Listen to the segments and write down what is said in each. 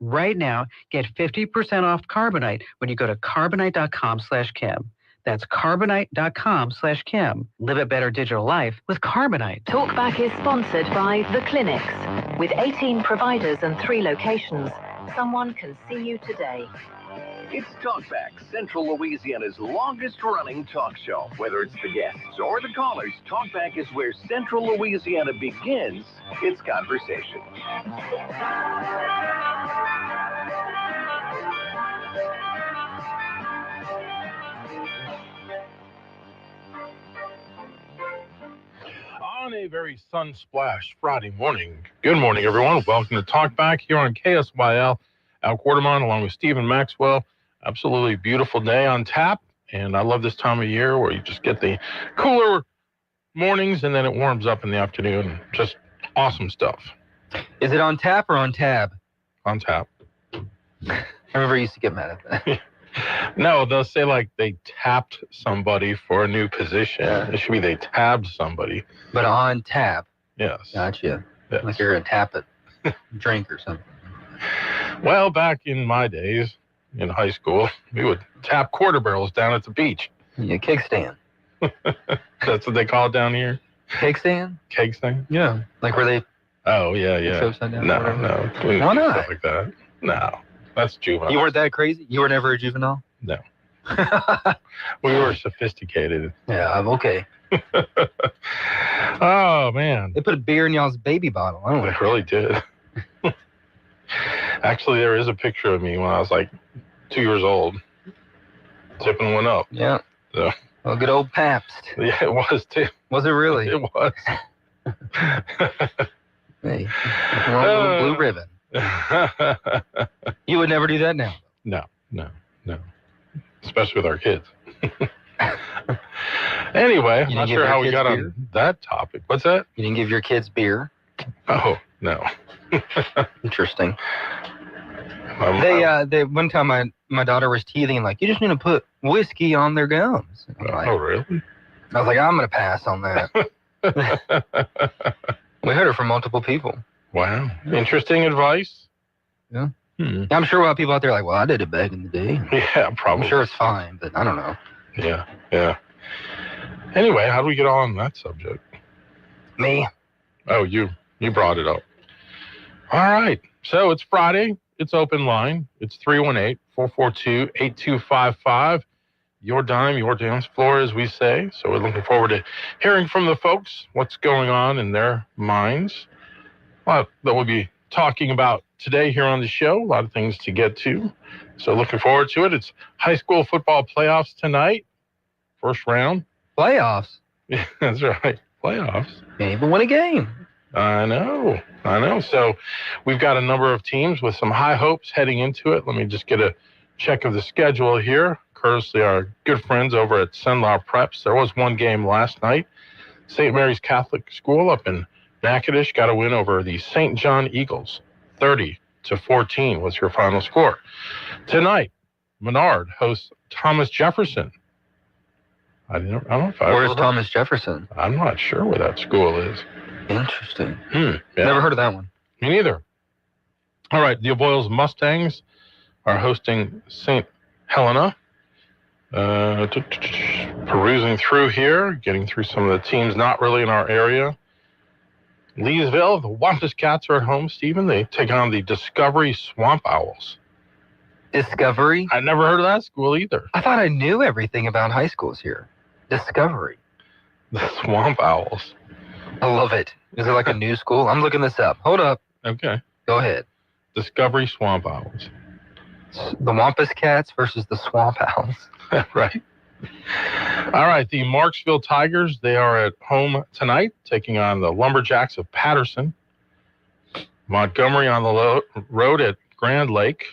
Right now, get 50% off Carbonite when you go to Carbonite.com/Kim. That's Carbonite.com/Kim. Live a better digital life with Carbonite. Talkback is sponsored by The Clinics. With 18 providers and 3 locations, someone can see you today. It's Talkback, Central Louisiana's longest-running talk show. Whether it's the guests or the callers, Talkback is where Central Louisiana begins its conversation. On a very sun-splashed Friday morning. Good morning, everyone. Welcome to Talkback here on KSYL. Al Quarterman along with Stephen Maxwell. Absolutely beautiful day on tap. And I love this time of year where you just get the cooler mornings and then it warms up in the afternoon. Just awesome stuff. Is it on tap or on tab? On tap. I remember I used to get mad at that. No, they'll say like they tapped somebody for a new position. Yeah. It should be they tabbed somebody. But on tap. Yes. Gotcha. Yes. Like you're going to tap it, drink or something. Well, back in my days in high school, we would tap quarter barrels down at the beach. Yeah, kickstand. That's what they call it down here? Kickstand? Keg stand? Yeah. Like where they... Oh, yeah. Upside down No. We didn't Why do not? stuff like that. No. That's juvenile. You weren't that crazy? You were never a juvenile? No. We were sophisticated. Yeah, I'm okay. Oh, man. They put a beer in y'all's baby bottle. I don't They know. really did. Actually, there is a picture of me when I was like 2 years old. Tipping one up. Yeah. So. Well, good old Pabst. Yeah, it was too. Was it really? It was. Hey, nothing wrong with a blue ribbon. You would never do that now. No. Especially with our kids. Anyway, I'm You not didn't give sure your how we kids got beer? on that topic. What's that? You didn't give your kids beer? Oh, no. Interesting. They one time my daughter was teething like, you just need to put whiskey on their gums. Oh, really? I was like, I'm gonna pass on that. We heard it from multiple people. Wow. Interesting advice. Yeah. I'm sure a lot of people out there are like, well, I did it back in the day. Yeah, probably. I'm sure it's fine, but I don't know. Yeah. Anyway, how do we get on that subject? Me? Oh, you brought it up. All right. So it's Friday. It's open line. It's 318-442-8255. Your dime, your dance floor, as we say. So we're looking forward to hearing from the folks what's going on in their minds. A lot that we'll be talking about today here on the show. A lot of things to get to. So looking forward to it. It's high school football playoffs tonight. First round. Playoffs? Yeah, that's right. Playoffs. Can't even win a game. I know. So we've got a number of teams with some high hopes heading into it. Let me just get a check of the schedule here. Courtesy our good friends over at Cenlar Preps. There was one game last night. St. Mary's Catholic School up in Natchitoches got a win over the St. John Eagles. 30-14 was your final score. Tonight, Menard hosts Thomas Jefferson. I don't know if I Where's Thomas Jefferson? I'm not sure where that school is. Interesting. Yeah. Never heard of that one. Me neither. All right, the Avoyelles Mustangs are hosting St. Helena. Perusing through here, getting through some of the teams not really in our area. Leesville, the Wampus Cats are at home, Stephen. They take on the Discovery Swamp Owls. Discovery? I never heard of that school either. I thought I knew everything about high schools here. Discovery. The Swamp Owls. I love it. Is it like a new school? I'm looking this up. Hold up. Okay. Go ahead. Discovery Swamp Owls. The Wampus Cats versus the Swamp Owls. Right. All right, the Marksville Tigers, they are at home tonight, taking on the Lumberjacks of Patterson. Montgomery on the road at Grand Lake.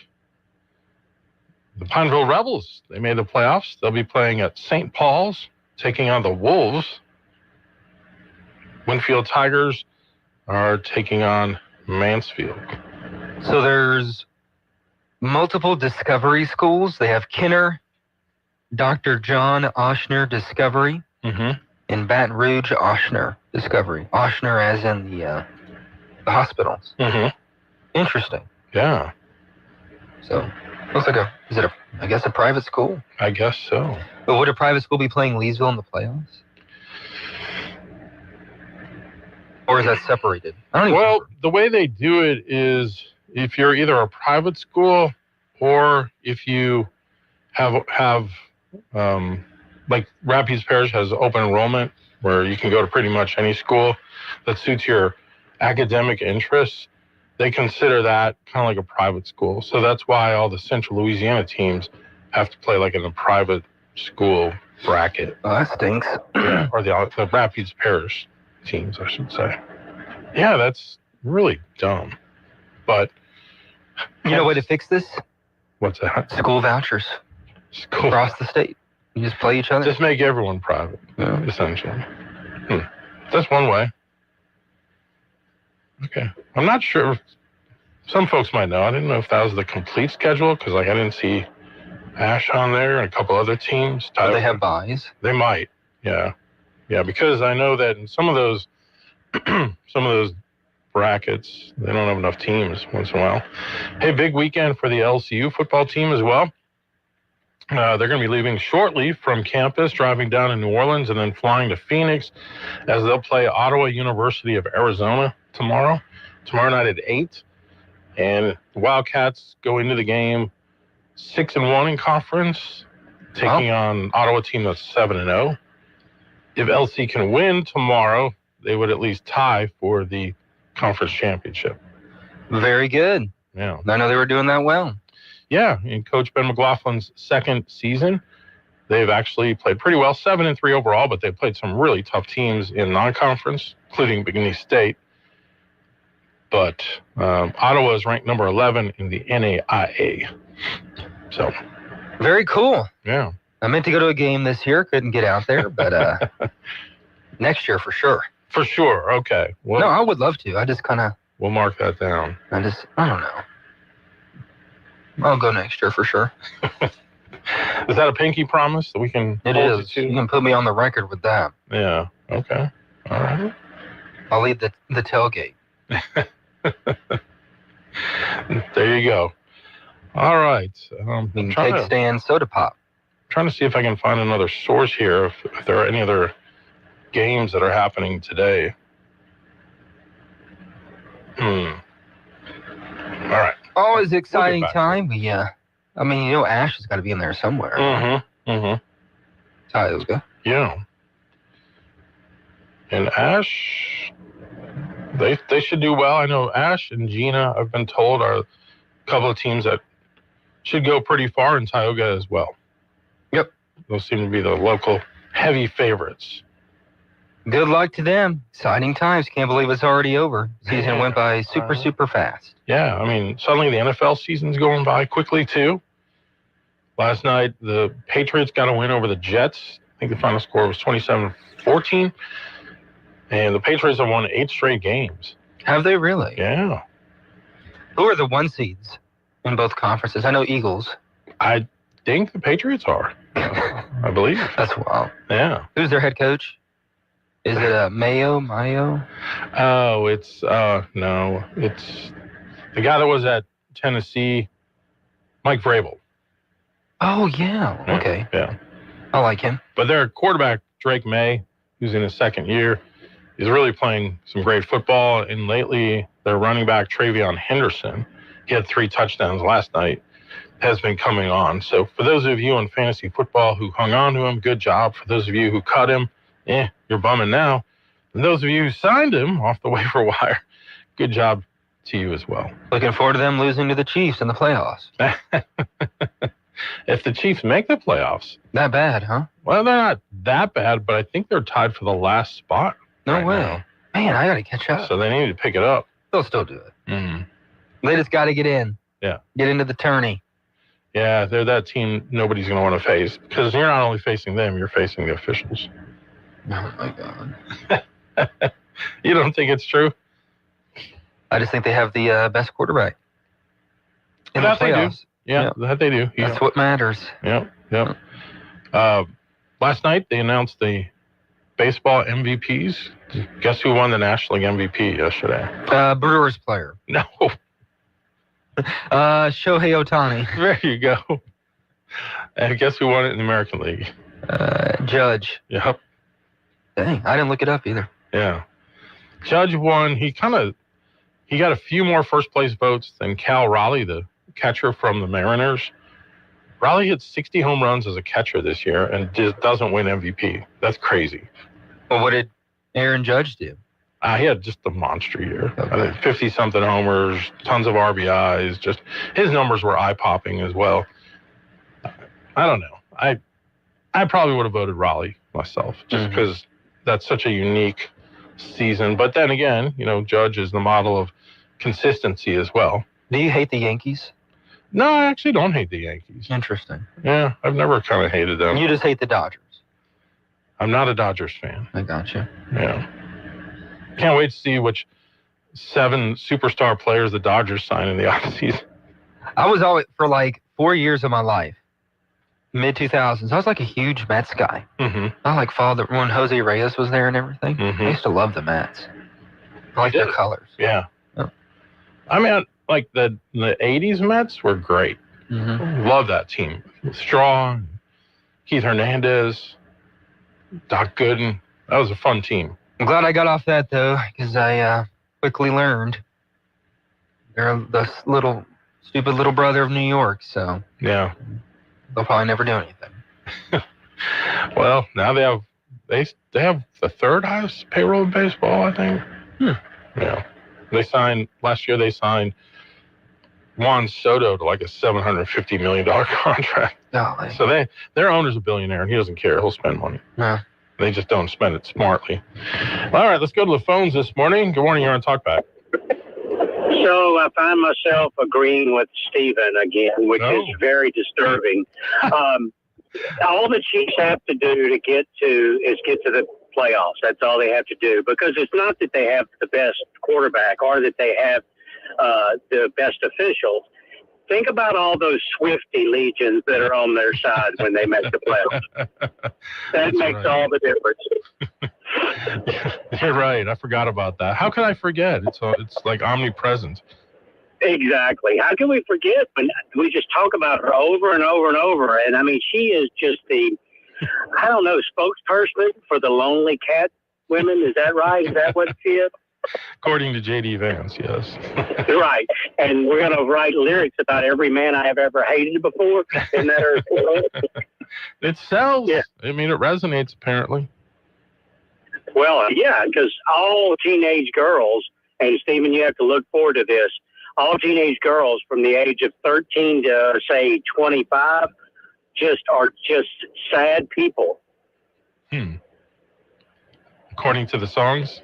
The Pineville Rebels, they made the playoffs. They'll be playing at St. Paul's, taking on the Wolves. Winfield Tigers are taking on Mansfield. So there's multiple Discovery schools. They have Kenner, Dr. John Oshner Discovery, and Baton Rouge Oshner Discovery. Oshner as in the hospitals. Interesting. Yeah. So looks like I guess a private school. I guess so. But would a private school be playing Leesville in the playoffs? Or is that separated? I don't even Well, remember. the way they do it is if you're either a private school or if you have like Rapides Parish has open enrollment where you can go to pretty much any school that suits your academic interests. They consider that kind of like a private school. So that's why all the Central Louisiana teams have to play like in a private school bracket. Oh, that stinks. Yeah, or the Rapides Parish teams, I should say. Yeah, that's really dumb. But You know a way to fix this? what's that? School vouchers School. across the state. You just play each other. Just make everyone private, Yeah. essentially. That's one way. Okay. I'm not sure. Some folks might know. I didn't know if that was the complete schedule because, like, I didn't see Ash on there and a couple other teams. But they have buys. They might. Yeah. Yeah, because I know that in some of those brackets, they don't have enough teams once in a while. Hey, big weekend for the LCU football team as well. They're going to be leaving shortly from campus, driving down to New Orleans, and then flying to Phoenix as they'll play Ottawa University of Arizona tomorrow night at 8. And the Wildcats go into the game 6-1 in conference, taking on Ottawa team that's 7-0. If LC can win tomorrow, they would at least tie for the conference championship. Very good. Yeah. I know they were doing that well. Yeah, in Coach Ben McLaughlin's second season, they've actually played pretty well, 7-3 overall, but they've played some really tough teams in non-conference, including McNeese State. But Ottawa is ranked number 11 in the NAIA. So, Very cool. yeah. I meant to go to a game this year, couldn't get out there, but next year for sure. For sure. Okay. Well, No, I would love to. I just we'll mark that down. I don't know. I'll go next year for sure. Is that a pinky promise that we can It hold is. you You to? can put me on the record with that. Yeah. Okay. All right. I'll lead the tailgate. There you go. All right. We can take Stan's soda pop. Trying to see if I can find another source here, if there are any other games that are happening today. All right. Always exciting back to time. Ash has got to be in there somewhere. Tioga. Yeah. And Ash, they should do well. I know Ash and Gina, I've been told, are a couple of teams that should go pretty far in Tioga as well. Yep. Those seem to be the local heavy favorites. Good luck to them. Exciting times. Can't believe it's already over. Season went by super fast. Yeah, I mean, suddenly the NFL season's going by quickly, too. Last night, the Patriots got a win over the Jets. I think the final score was 27-14. And the Patriots have won 8 straight games. Have they really? Yeah. Who are the 1 seeds in both conferences? I know Eagles. I think the Patriots are, I believe. That's wild. Yeah. Who's their head coach? Is it Mayo? Oh, it's, no, it's the guy that was at Tennessee, Mike Vrabel. Oh, yeah. Okay. Yeah. I like him. But their quarterback, Drake May, who's in his second year, is really playing some great football. And lately, their running back, Travion Henderson, he had 3 touchdowns last night, has been coming on. So for those of you in fantasy football who hung on to him, good job. For those of you who cut him, you're bumming now. And those of you who signed him off the waiver wire, good job to you as well. Looking forward to them losing to the Chiefs in the playoffs. If the Chiefs make the playoffs, That bad, huh? well, they're not that bad, but I think they're tied for the last spot. No right way. now. Man, I got to catch up. So they need to pick it up. They'll still do it. Mm-hmm. They just got to get in. Yeah. Get into the tourney. Yeah, they're that team nobody's going to want to face because you're not only facing them, you're facing the officials. Oh, my God. You don't think it's true? I just think they have the best quarterback in the That they do. playoffs. Yeah, that they do. That's what matters. Yep. Last night, they announced the baseball MVPs. Guess who won the National League MVP yesterday? Brewers player. No. Shohei Ohtani. There you go. And guess who won it in the American League? Judge. Yep. Dang, I didn't look it up either. Yeah. Judge won. He got a few more first place votes than Cal Raleigh, the catcher from the Mariners. Raleigh hit 60 home runs as a catcher this year and just doesn't win MVP. That's crazy. Well, what did Aaron Judge do? He had just a monster year. Okay. I think 50-something homers, tons of RBIs. Just his numbers were eye-popping as well. I don't know. I probably would have voted Raleigh myself just because that's such a unique season. But then again, Judge is the model of consistency as well. Do you hate the Yankees? No, I actually don't hate the Yankees. Interesting. Yeah, I've never kind of hated them. You just hate the Dodgers. I'm not a Dodgers fan. I got you. Yeah. Can't wait to see which 7 superstar players the Dodgers sign in the offseason. I was always, for like 4 years of my life, mid-2000s, I was like a huge Mets guy. I like followed when Jose Reyes was there and everything. I used to love the Mets. I like their colors. Yeah. Oh. I mean, like the 80s Mets were great. Love that team. Straw, Keith Hernandez, Doc Gooden. That was a fun team. I'm glad I got off that, though, because I quickly learned they're the stupid little brother of New York, so yeah, they'll probably never do anything. Well, now they have the 3rd highest payroll in baseball, I think. Yeah, last year they signed Juan Soto to like a $750 million contract. Golly. So their owner's a billionaire, and he doesn't care. He'll spend money. Yeah. They just don't spend it smartly. All right, let's go to the phones this morning. Good morning, you're on Talkback. So I find myself agreeing with Stephen again, which is very disturbing. All the Chiefs have to do to get to the playoffs. That's all they have to do, because it's not that they have the best quarterback or that they have the best officials. Think about all those Swiftie legions that are on their side when they make the playoffs. That makes all the difference. You're right. I forgot about that. How could I forget? It's like omnipresent. Exactly. How can we forget when we just talk about her over and over and over? And I mean, she is just the, I don't know, spokesperson for the lonely cat women. Is that right? Is that what she is? According to J.D. Vance, yes. Right. And we're going to write lyrics about every man I have ever hated before. Isn't that her? It sells. Yeah. I mean, it resonates, apparently. Well, yeah, because all teenage girls, and Stephen, you have to look forward to this, all teenage girls from the age of 13 to, say, 25 are just sad people. According to the songs?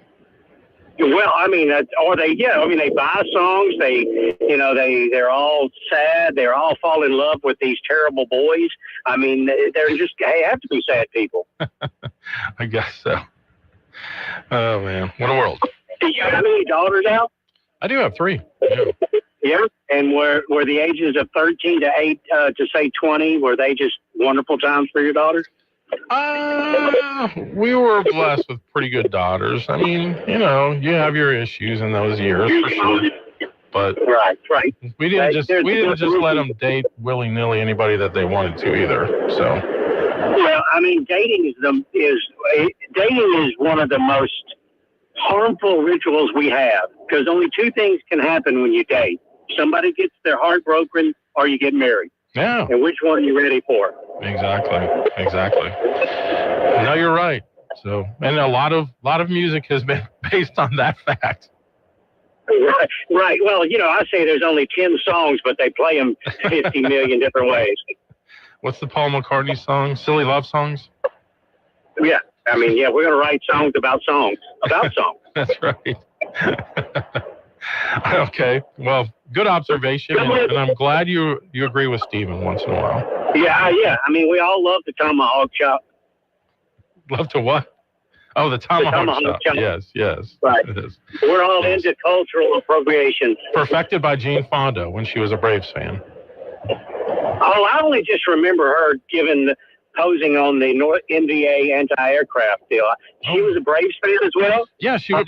Well, I mean, they buy songs. They're all sad. They're all fall in love with these terrible boys. I mean, they have to be sad people. I guess so. Oh man, what a world. Do you have any daughters out? I do have 3. Yeah. Yeah, and were the ages of 13 to 8 to say 20, were they just wonderful times for your daughters? We were blessed with pretty good daughters. I mean, you have your issues in those years for sure. But right. We didn't just let them date willy-nilly anybody that they wanted to either. So. Well, I mean, dating is one of the most harmful rituals we have, because only 2 things can happen when you date. Somebody gets their heart broken, or you get married. Yeah. And which one are you ready for? Exactly. No, you're right. So, and a lot of music has been based on that fact. Right. Well, I say there's only 10 songs, but they play them 50 million different ways. What's the Paul McCartney song? Silly Love Songs? Yeah. I mean, yeah, we're going to write songs about songs. That's right. Okay. Well, good observation, and I'm glad you agree with Stephen once in a while. Yeah. I mean, we all love the tomahawk chop. Love to what? Oh, the tomahawk chop. Yes. Right. It is. We're all into cultural appropriation. Perfected by Jane Fonda when she was a Braves fan. Oh, I only just remember her giving posing on the North NVA anti-aircraft deal. She was a Braves fan as well. Yeah, she was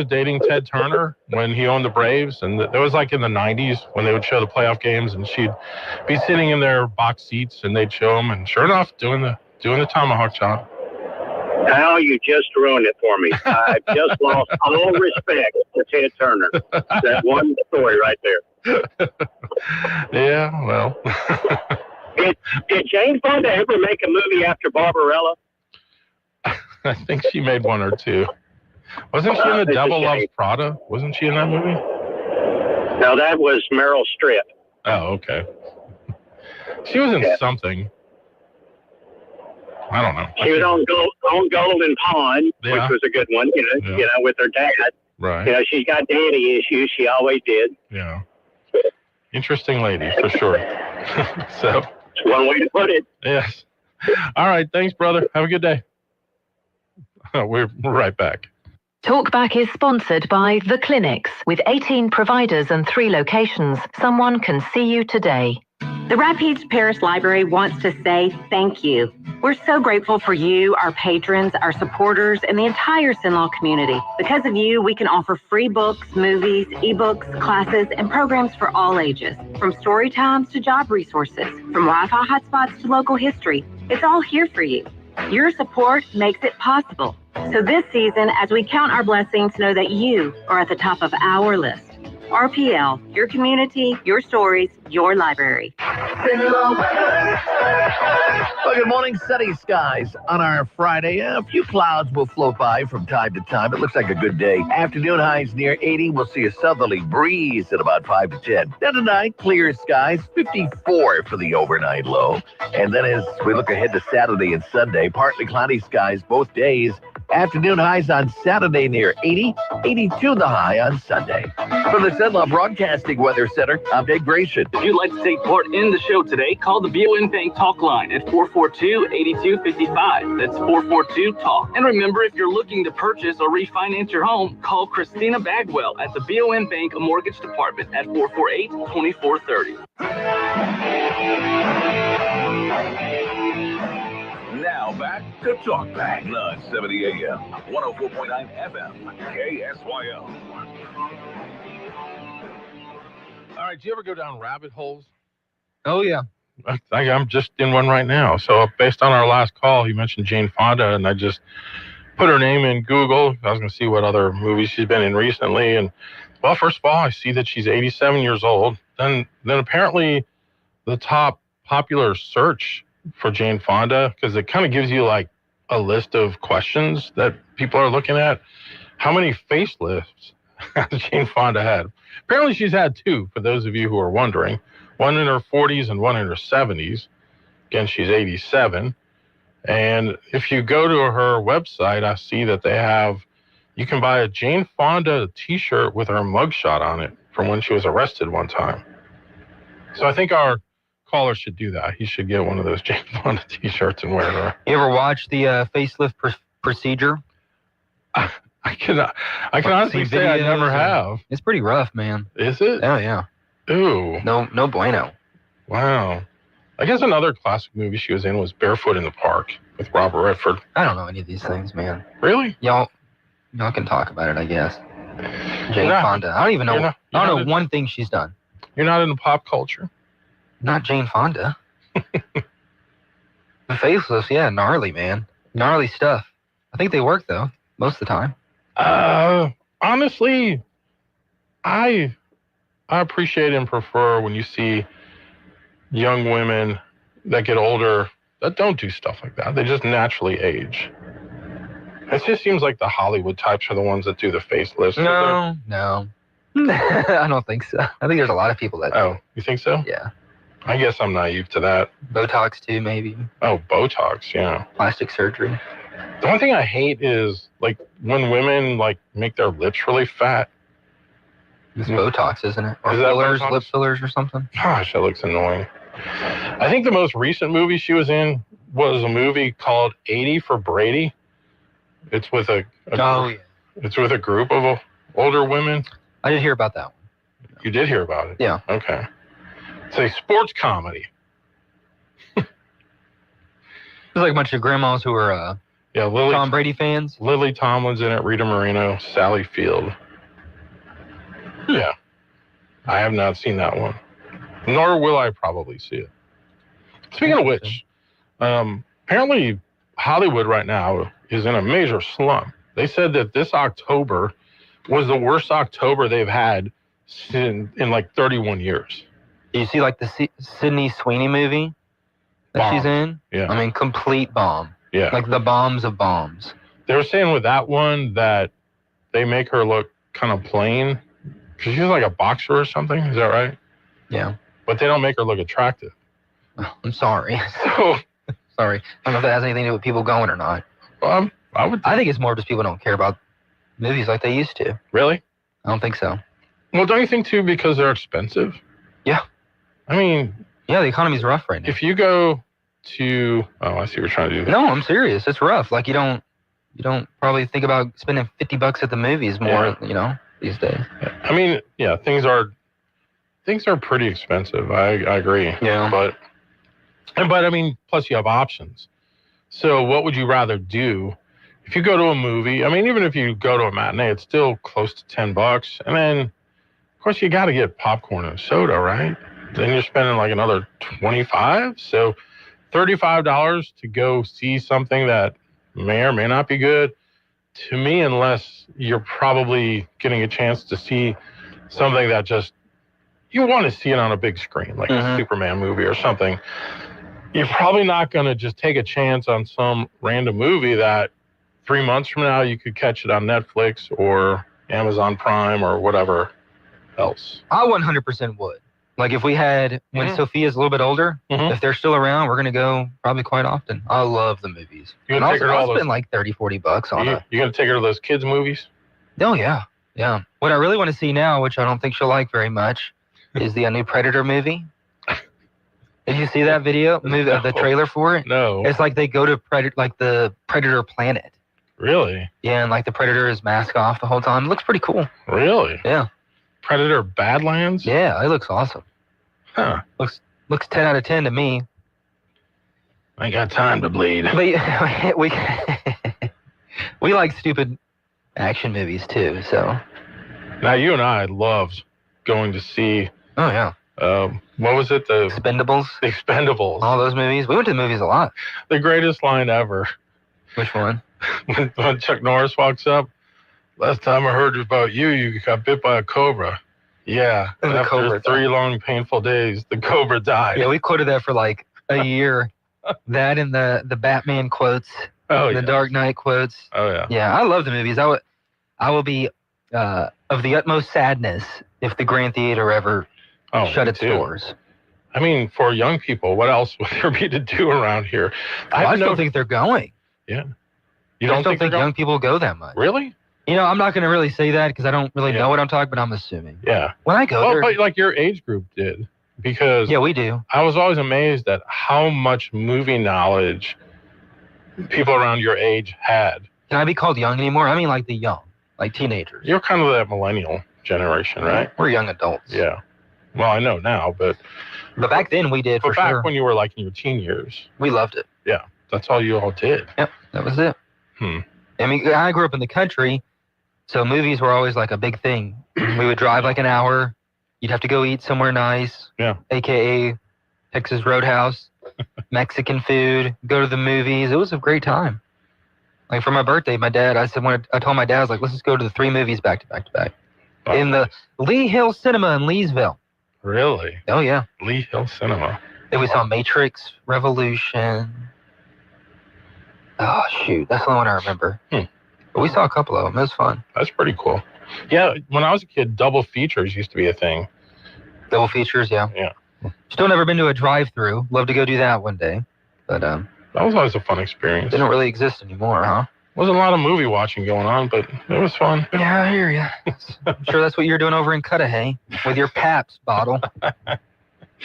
dating Ted Turner when he owned the Braves, and it was like in the 90s when they would show the playoff games, and she'd be sitting in their box seats, and they'd show them, and sure enough, doing the tomahawk chop. Al, you just ruined it for me. I just lost all respect for Ted Turner. That one story right there. Yeah, well. Did Jane Fonda ever make a movie after Barbarella? I think she made one or two. Wasn't she in The Devil Loves Prada? Wasn't she in that movie? No, that was Meryl Streep. Oh, okay. She was in something. I don't know. She was on Golden Pond, which was a good one, you know, with her dad. Right. You know, she's got daddy issues. She always did. Yeah. Interesting lady, for sure. So. That's one way to put it. Yes. All right. Thanks, brother. Have a good day. We're right back. Talkback is sponsored by The Clinics. With 18 providers and 3 locations, someone can see you today. The Rapides Parish Library wants to say thank you. We're so grateful for you, our patrons, our supporters, and the entire Cenlaw community. Because of you, we can offer free books, movies, ebooks, classes, and programs for all ages. From story times to job resources, from Wi-Fi hotspots to local history, it's all here for you. Your support makes it possible. So this season, as we count our blessings, know that you are at the top of our list. RPL, your community, your stories, your library. Well, good morning. Sunny skies on our Friday. A few clouds will float by from time to time. It looks like a good day. Afternoon highs near 80. We'll see a southerly breeze at about 5 to 10. Then tonight, clear skies, 54 for the overnight low. And then as we look ahead to Saturday and Sunday, partly cloudy skies both days. Afternoon highs on Saturday near 80, 82 the high on Sunday. From the Cenlaw Broadcasting Weather Center, I'm Dave Gratian. If you'd like to take part in the show today, call the BON Bank Talk line at 442-8255. That's 442-TALK. And remember, if you're looking to purchase or refinance your home, call Christina Bagwell at the BON Bank Mortgage Department at 448-2430. Now back to Talk Back, 970 AM, 104.9 FM, KSYO. All right, do you ever go down rabbit holes? Oh, yeah. I'm just in one right now. So based on our last call, you mentioned Jane Fonda, and I just put her name in Google. I was going to see what other movies she's been in recently. And, well, first of all, I see that she's 87 years old. Then apparently the top popular search for Jane Fonda, because it kind of gives you like a list of questions that people are looking at. How many facelifts has Jane Fonda had? Apparently she's had 2, for those of you who are wondering. One in her 40s and one in her 70s. Again, she's 87. And if you go to her website, I see that you can buy a Jane Fonda t-shirt with her mugshot on it from when she was arrested one time. So I think our caller should do that. He should get one of those Jane Fonda t-shirts and wear it. You ever watch the facelift procedure? I can honestly say I never have. It's pretty rough, man. Is it? Oh, yeah. Ooh. No bueno. Wow. I guess another classic movie she was in was Barefoot in the Park with Robert Redford. I don't know any of these things, man. Really? Y'all can talk about it, I guess. Jane Fonda. I don't even know. I don't know one thing she's done. You're not into pop culture? Not Jane Fonda. The faceless, yeah, gnarly, man. Gnarly stuff. I think they work, though, most of the time. Honestly, I appreciate and prefer when you see young women that get older that don't do stuff like that. They just naturally age. It just seems like the Hollywood types are the ones that do the facelifts. No. I don't think so. I think there's a lot of people that do. Oh, you think so? Yeah. I guess I'm naive to that. Botox, too, maybe. Oh, Botox, yeah. Plastic surgery. The one thing I hate is, like, when women, like, make their lips really fat. It's Botox, isn't it? Or is that fillers, Botox? lip fillers or something? Gosh, that looks annoying. I think the most recent movie she was in was a movie called 80 for Brady. It's with It's with a group of older women. I did hear about that one. You did hear about it? Yeah. Okay. It's a sports comedy. There's like a bunch of grandmas who are Lily Tom Brady fans. Lily Tomlin's in it, Rita Moreno, Sally Field. Yeah. I have not seen that one. Nor will I probably see it. Speaking of which, apparently Hollywood right now is in a major slump. They said that this October was the worst October they've had in like 31 years. Do you see like the Sydney Sweeney movie that she's in? Yeah. I mean, complete bomb. Yeah. Like the bombs of bombs. They were saying with that one that they make her look kind of plain. Because she's like a boxer or something. Is that right? Yeah. But they don't make her look attractive. Oh, I'm sorry. So, sorry. I don't know if that has anything to do with people going or not. I think it's more just people don't care about movies like they used to. Really? I don't think so. Well, don't you think too because they're expensive? Yeah. I mean... Yeah, the economy's rough right now. If you go to... Oh, I see what you're trying to do there. No, I'm serious. It's rough. Like, you don't probably think about spending $50 at the movies more, these days. I mean, yeah, things are pretty expensive. I agree. Yeah. But I mean, plus you have options. So what would you rather do if you go to a movie? I mean, even if you go to a matinee, it's still close to $10. And then, of course, you got to get popcorn and soda, right? Then you're spending like another $25. So $35 to go see something that may or may not be good. To me, unless you're probably getting a chance to see something that just, you want to see it on a big screen, like a Superman movie or something, you're probably not going to just take a chance on some random movie that 3 months from now you could catch it on Netflix or Amazon Prime or whatever else. I 100% would. Like if we had, when Sophia's a little bit older, if they're still around, we're going to go probably quite often. I love the movies. You're going to take her to all those, spend like $30-$40 on it. You're going to take her to those kids' movies? Oh, yeah. Yeah. What I really want to see now, which I don't think she'll like very much, is the new Predator movie. Did you see that video? The trailer for it? No. It's like they go to the Predator planet. Really? Yeah, and like the Predator is mask off the whole time. It looks pretty cool. Really? Yeah. Predator Badlands? Yeah, it looks awesome. Huh. Looks 10 out of 10 to me. I ain't got time to bleed. But we like stupid action movies too, so. Now you and I loved going to see. Oh yeah. What was it? The Expendables. The Expendables. All those movies. We went to the movies a lot. The greatest line ever. Which one? when Chuck Norris walks up. Last time I heard about you got bit by a cobra. Yeah. And the after cobra 3 long, painful days, the cobra died. Yeah, we quoted that for like a year. That and the Batman quotes. Oh, the Dark Knight quotes. Oh, yeah. Yeah, I love the movies. I will be of the utmost sadness if the Grand Theater ever shut its doors. I mean, for young people, what else would there be to do around here? I don't think they're going. Yeah. I don't think young people go that much. Really? I'm not going to really say that because I don't really know what I'm talking, but I'm assuming. Yeah. When I go there, but like your age group did, because yeah, we do. I was always amazed at how much movie knowledge people around your age had. Can I be called young anymore? I mean, like the young, like teenagers. You're kind of that millennial generation, right? We're young adults. Yeah. Well, I know now, but back then we did for sure. But back when you were like in your teen years, we loved it. Yeah, that's all you all did. Yep, that was it. I mean, I grew up in the country, so movies were always like a big thing. We would drive like an hour. You'd have to go eat somewhere nice. Yeah. AKA Texas Roadhouse, Mexican food, go to the movies. It was a great time. Like for my birthday, I told my dad, I was like, let's just go to the 3 movies back to back to back. Oh, in the Lee Hill Cinema in Leesville. Really? Oh, yeah. Lee Hill Cinema. Then we saw Matrix Revolution. Oh, shoot. That's the one I remember. But we saw a couple of them. It was fun. That's pretty cool. Yeah, when I was a kid, double features used to be a thing. Double features, yeah. Yeah. Still never been to a drive-through. Love to go do that one day. But that was always a fun experience. They don't really exist anymore, huh? Wasn't a lot of movie watching going on, but it was fun. Yeah, I hear you. I'm sure that's what you're doing over in Cudahy with your Pabst bottle. All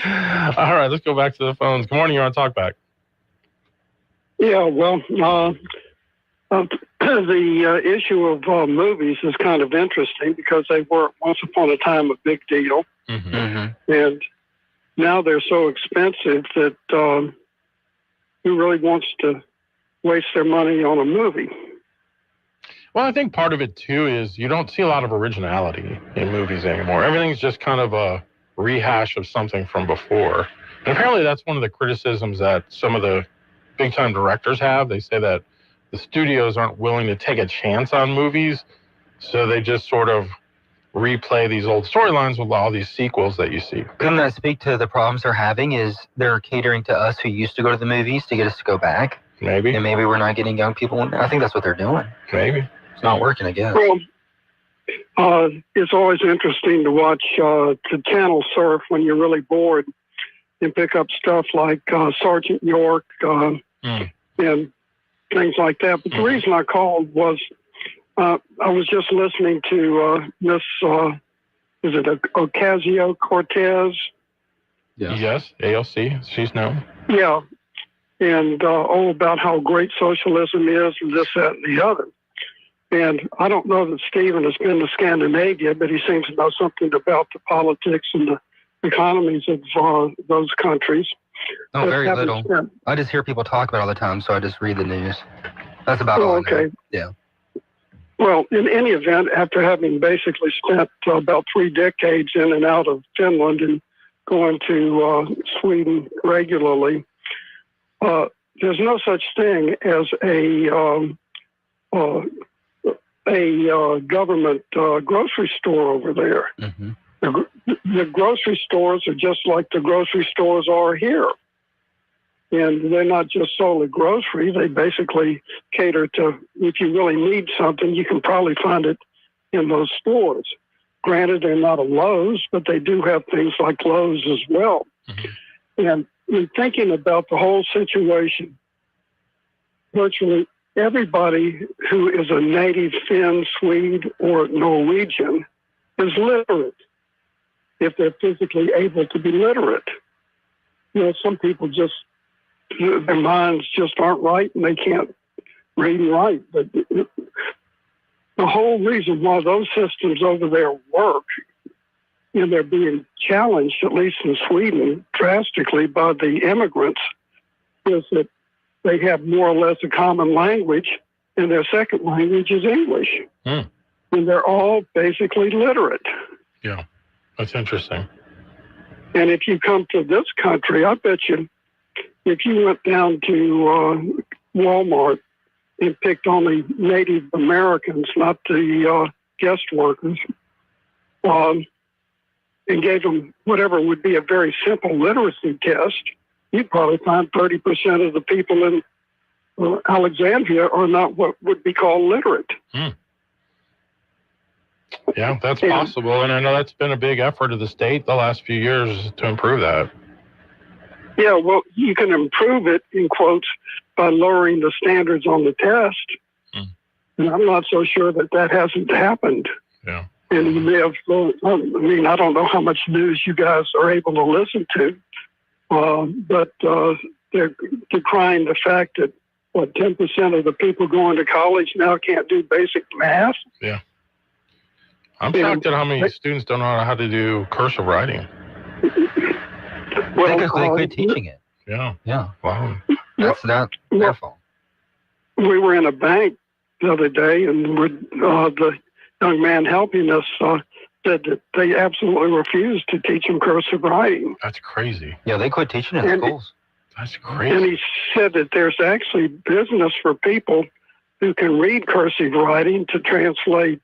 right, let's go back to the phones. Good morning, you're on Talkback. Yeah, well, the issue of movies is kind of interesting because they were once upon a time a big deal. And now they're so expensive that who really wants to waste their money on a movie. Well, I think part of it, too, is you don't see a lot of originality in movies anymore. Everything's just kind of a rehash of something from before. And apparently that's one of the criticisms that some of the big-time directors have. They say that the studios aren't willing to take a chance on movies, so they just sort of replay these old storylines with all these sequels that you see. Couldn't that speak to the problems they're having is they're catering to us who used to go to the movies to get us to go back? Maybe. And maybe we're not getting young people in there. I think that's what they're doing. Maybe. It's not working, I guess. Well, it's always interesting to watch to channel surf when you're really bored and pick up stuff like Sergeant York and things like that. But the reason I called was I was just listening to Miss, is it Ocasio-Cortez? Yeah. Yes, AOC. She's known. Yeah. And all about how great socialism is and this, that, and the other. And I don't know that Stephen has been to Scandinavia, but he seems to know something about the politics and the economies of those countries. Oh, very little. I just hear people talk about it all the time, so I just read the news. That's about all I know. Okay. Yeah. Well, in any event, after having basically spent about 3 decades in and out of Finland and going to Sweden regularly, there's no such thing as a government grocery store over there. Mm-hmm. The grocery stores are just like the grocery stores are here. And they're not just solely grocery. They basically cater to, if you really need something, you can probably find it in those stores. Granted, they're not a Lowe's, but they do have things like Lowe's as well. Mm-hmm. And in thinking about the whole situation, virtually everybody who is a native Finn, Swede, or Norwegian is literate, if they're physically able to be literate. You know, some people just, their minds just aren't right and they can't read and write. But the whole reason why those systems over there work, and they're being challenged, at least in Sweden, drastically by the immigrants, is that they have more or less a common language, and their second language is English. And they're all basically literate. Yeah, that's interesting. And if you come to this country, I bet you, if you went down to Walmart and picked only Native Americans, not the guest workers, and gave them whatever would be a very simple literacy test, you'd probably find 30% of the people in Alexandria are not what would be called literate. Yeah, that's possible. And I know that's been a big effort of the state the last few years to improve that. Yeah, well, you can improve it, in quotes, by lowering the standards on the test. And I'm not so sure that that hasn't happened. Yeah. And you may have, I mean, I don't know how much news you guys are able to listen to, but they're decrying the fact that, 10% of the people going to college now can't do basic math? Yeah. I'm shocked at how many students don't know how to do cursive writing. Well, because they quit teaching it. Yeah. Yeah. Wow. That's not their fault. We were in a bank the other day, and the young man helping us said that they absolutely refused to teach them cursive writing. That's crazy. Yeah, they quit teaching it in schools. That's crazy. And he said that there's actually business for people who can read cursive writing to translate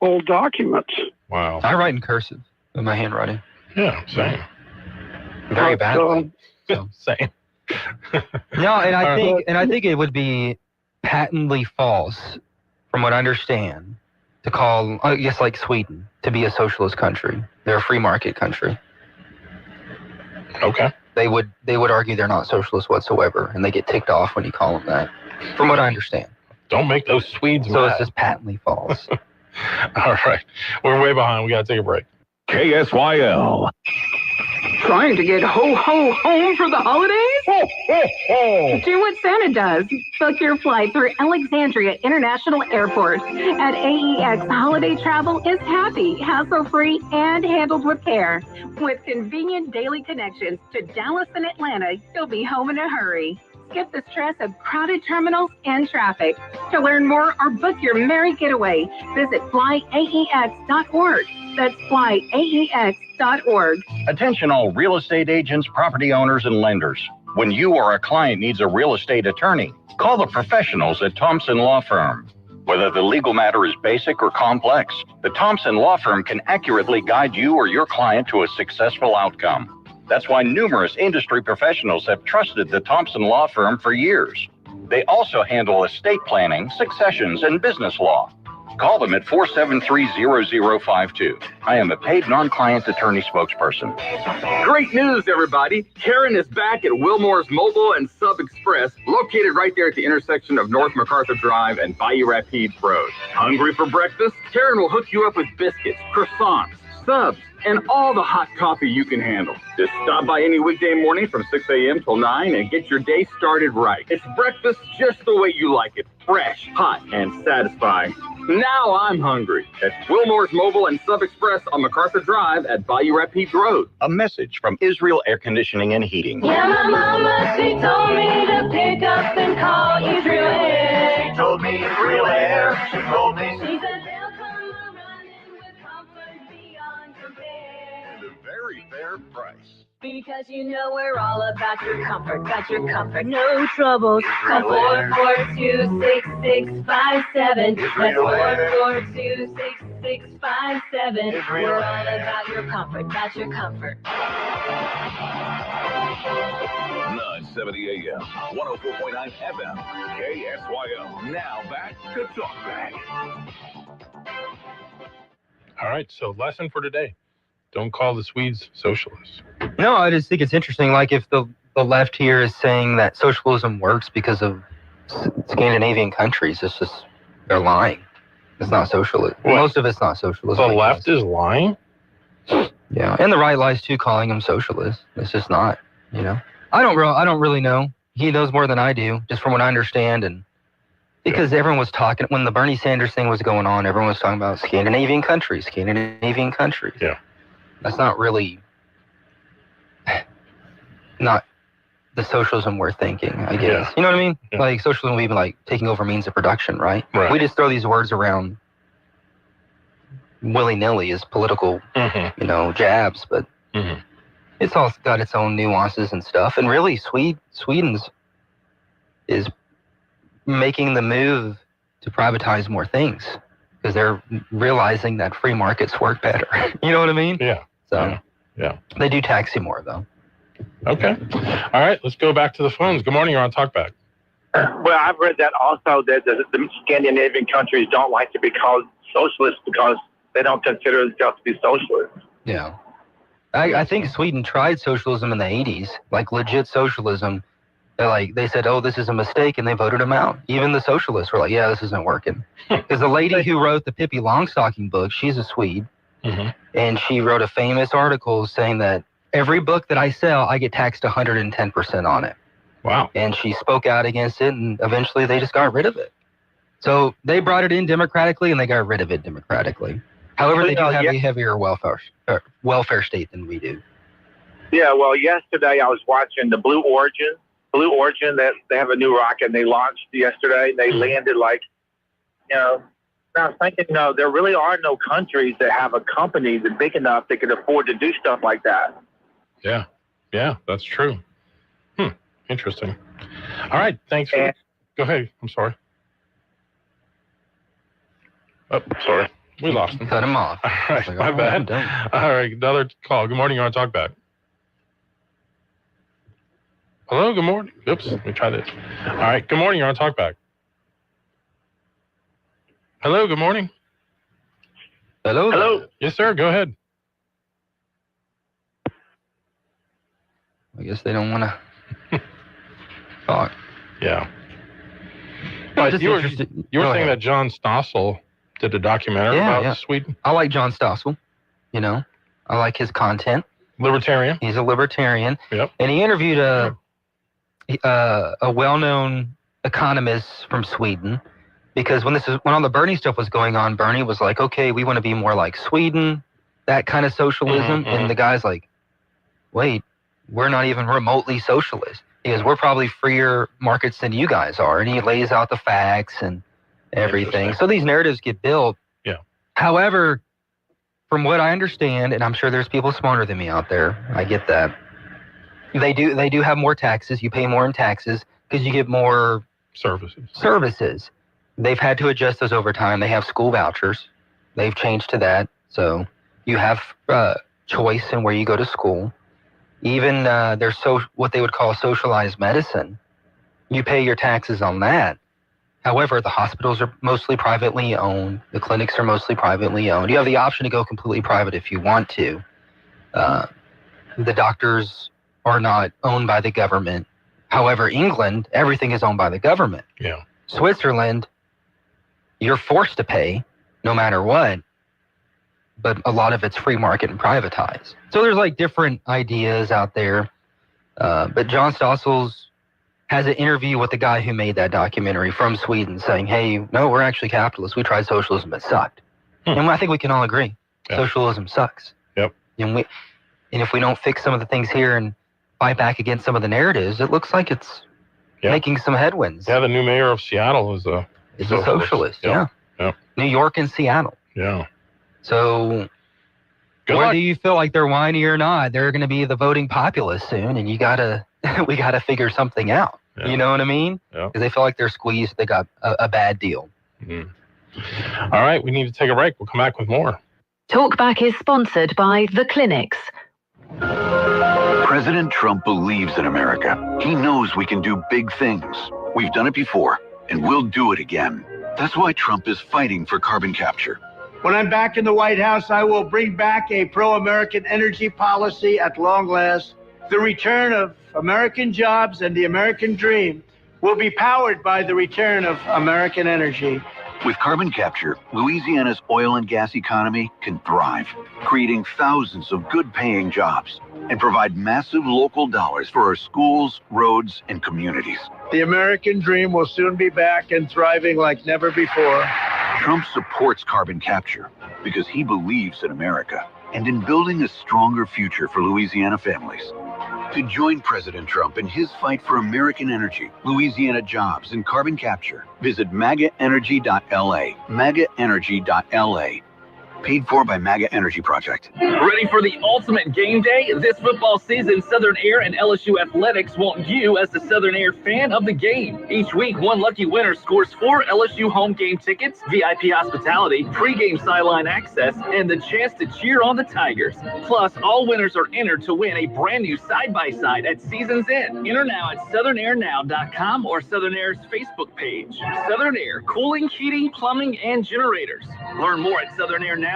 old documents. Wow. I write in cursive with my handwriting. Yeah, same. Very badly. Same. No, and I think it would be patently false, from what I understand, to call, I guess, like Sweden, to be a socialist country. They're a free market country. Okay. They would argue they're not socialist whatsoever, and they get ticked off when you call them that, from what I understand. Don't make those Swedes So mad. it's just patently false. All right. We're way behind. We got to take a break. KSYL. Trying to get ho-ho home for the holidays? Ho, ho, ho. Do what Santa does. Book your flight through Alexandria International Airport. At AEX, holiday travel is happy, hassle-free, and handled with care. With convenient daily connections to Dallas and Atlanta, you'll be home in a hurry. skip the stress of crowded terminals and traffic. To learn more or book your merry getaway, visit flyaex.org. That's flyaex.org. Attention all real estate agents, property owners, and lenders. When you or a client needs a real estate attorney, call the professionals at Thompson Law Firm. Whether the legal matter is basic or complex, the Thompson Law Firm can accurately guide you or your client to a successful outcome. That's why numerous industry professionals have trusted the Thompson Law Firm for years. They also handle estate planning, successions, and business law. Call them at 473-0052. I am a paid non-client attorney spokesperson. Great news, everybody. Karen is back at Wilmore's Mobile and Sub Express, located right there at the intersection of North MacArthur Drive and Bayou Rapides Road. Hungry for breakfast? Karen will hook you up with biscuits, croissants, subs, and all the hot coffee you can handle. Just stop by any weekday morning from 6 a.m. till 9 and get your day started right. It's breakfast just the way you like it. Fresh, hot, and satisfying. Now I'm hungry. At Wilmore's Mobile and Sub Express on MacArthur Drive at Bayou Rapides Road. A message from Israel Air Conditioning and Heating. Yeah, my mama, she told me to pick up and call Israel Air. She told me Israel Air. She told me. She said they'll come running with comfort beyond compare. At a very fair price. Because you know we're all about your comfort, no troubles. Call 442-6657. That's 442-6657. We're all about your comfort, 970 AM, 104.9 FM, KSYO. Now back to Talk Bag. All right, so lesson for today. Don't call the Swedes socialists. No, I just think it's interesting. Like if the left here is saying that socialism works because of Scandinavian countries, it's just, they're lying. It's not socialism. What? Most of it's not socialism. The left is lying? Yeah, and the right lies too, calling them socialists. It's just not, you know. I don't really know. He knows more than I do, just from what I understand. And because everyone was talking, when the Bernie Sanders thing was going on, everyone was talking about Scandinavian countries. Yeah. That's not really not the socialism we're thinking, I guess. Yeah. You know what I mean? Yeah. Like socialism would be like taking over means of production, right? Right. We just throw these words around willy-nilly as political, you know, jabs, but it's all got its own nuances and stuff. And really, Sweden's is making the move to privatize more things because they're realizing that free markets work better. You know what I mean? Yeah. So yeah. They do tax you more, though. Okay. All right, let's go back to the phones. Good morning, you're on Talkback. Well, I've read that also that the Scandinavian countries don't like to be called socialists because they don't consider themselves to be socialists. Yeah. I think Sweden tried socialism in the 80s, like legit socialism. They said, oh, this is a mistake, and they voted him out. Even the socialists were like, yeah, this isn't working. Because the lady who wrote the Pippi Longstocking book, she's a Swede, and she wrote a famous article saying that every book that I sell, I get taxed 110% on it. Wow. And she spoke out against it, and eventually they just got rid of it. So they brought it in democratically, and they got rid of it democratically. However, they do have a heavier welfare state than we do. Yeah, well, yesterday I was watching the Blue Origin, that they have a new rocket they launched yesterday. They landed I was thinking, there really are no countries that have a company that's big enough that can afford to do stuff like that. Yeah, that's true. Interesting. All right, thanks for go ahead. I'm sorry. Oh, sorry. We lost him. Cut him off. All right, my bad. All right, another call. Good morning, you're on Talkback. Hello, good morning. Oops, let me try this. All right, good morning, you're on Talkback. Hello, good morning. Hello. Yes, sir, go ahead. I guess they don't want to talk. Yeah. But you were saying that John Stossel did a documentary about Sweden? I like John Stossel. I like his content. Libertarian. He's a libertarian. Yep. And he interviewed a well-known economist from Sweden, because when all the Bernie stuff was going on, Bernie was like, okay, we want to be more like Sweden, that kind of socialism. And the guy's like, wait, we're not even remotely socialist. because we're probably freer markets than you guys are. And he lays out the facts and everything. So these narratives get built. Yeah. However, from what I understand, and I'm sure there's people smarter than me out there, I get that. They do have more taxes. You pay more in taxes because you get more services. They've had to adjust those over time. They have school vouchers. They've changed to that. So you have choice in where you go to school. Even there's what they would call socialized medicine. You pay your taxes on that. However, the hospitals are mostly privately owned. The clinics are mostly privately owned. You have the option to go completely private if you want to. The doctors are not owned by the government. However, England, everything is owned by the government. Yeah. Switzerland, you're forced to pay no matter what, but a lot of it's free market and privatized. So there's like different ideas out there. But John Stossels has an interview with the guy who made that documentary from Sweden saying, hey, no, we're actually capitalists. We tried socialism, it sucked. And I think we can all agree. Yeah. Socialism sucks. Yep. And if we don't fix some of the things here and fight back against some of the narratives, it looks like it's making some headwinds. Yeah, the new mayor of Seattle is a socialist. Yeah. New York and Seattle. Yeah. So whether you feel like they're whiny or not, they're going to be the voting populace soon, and we got to figure something out. Yeah. You know what I mean? Yeah. Because they feel like they're squeezed. They got a bad deal. Mm-hmm. All right, we need to take a break. We'll come back with more. Talkback is sponsored by The Clinics. President Trump believes in America. He knows we can do big things. We've done it before, and we'll do it again. That's why Trump is fighting for carbon capture. When I'm back in the White House, I will bring back a pro-American energy policy at long last. The return of American jobs and the American dream will be powered by the return of American energy. With carbon capture, Louisiana's oil and gas economy can thrive, creating thousands of good-paying jobs and provide massive local dollars for our schools, roads, and communities. The American dream will soon be back and thriving like never before. Trump supports carbon capture because he believes in America and in building a stronger future for Louisiana families. To join President Trump in his fight for American energy, Louisiana jobs, and carbon capture, visit MAGAenergy.la. MAGAenergy.la. Paid for by MAGA Energy Project. Ready for the ultimate game day? This football season, Southern Air and LSU Athletics want you as the Southern Air fan of the game. Each week, one lucky winner scores 4 LSU home game tickets, VIP hospitality, pregame sideline access, and the chance to cheer on the Tigers. Plus, all winners are entered to win a brand new side-by-side at season's end. Enter now at southernairnow.com or Southern Air's Facebook page. Southern Air, cooling, heating, plumbing, and generators. Learn more at southernairnow.com.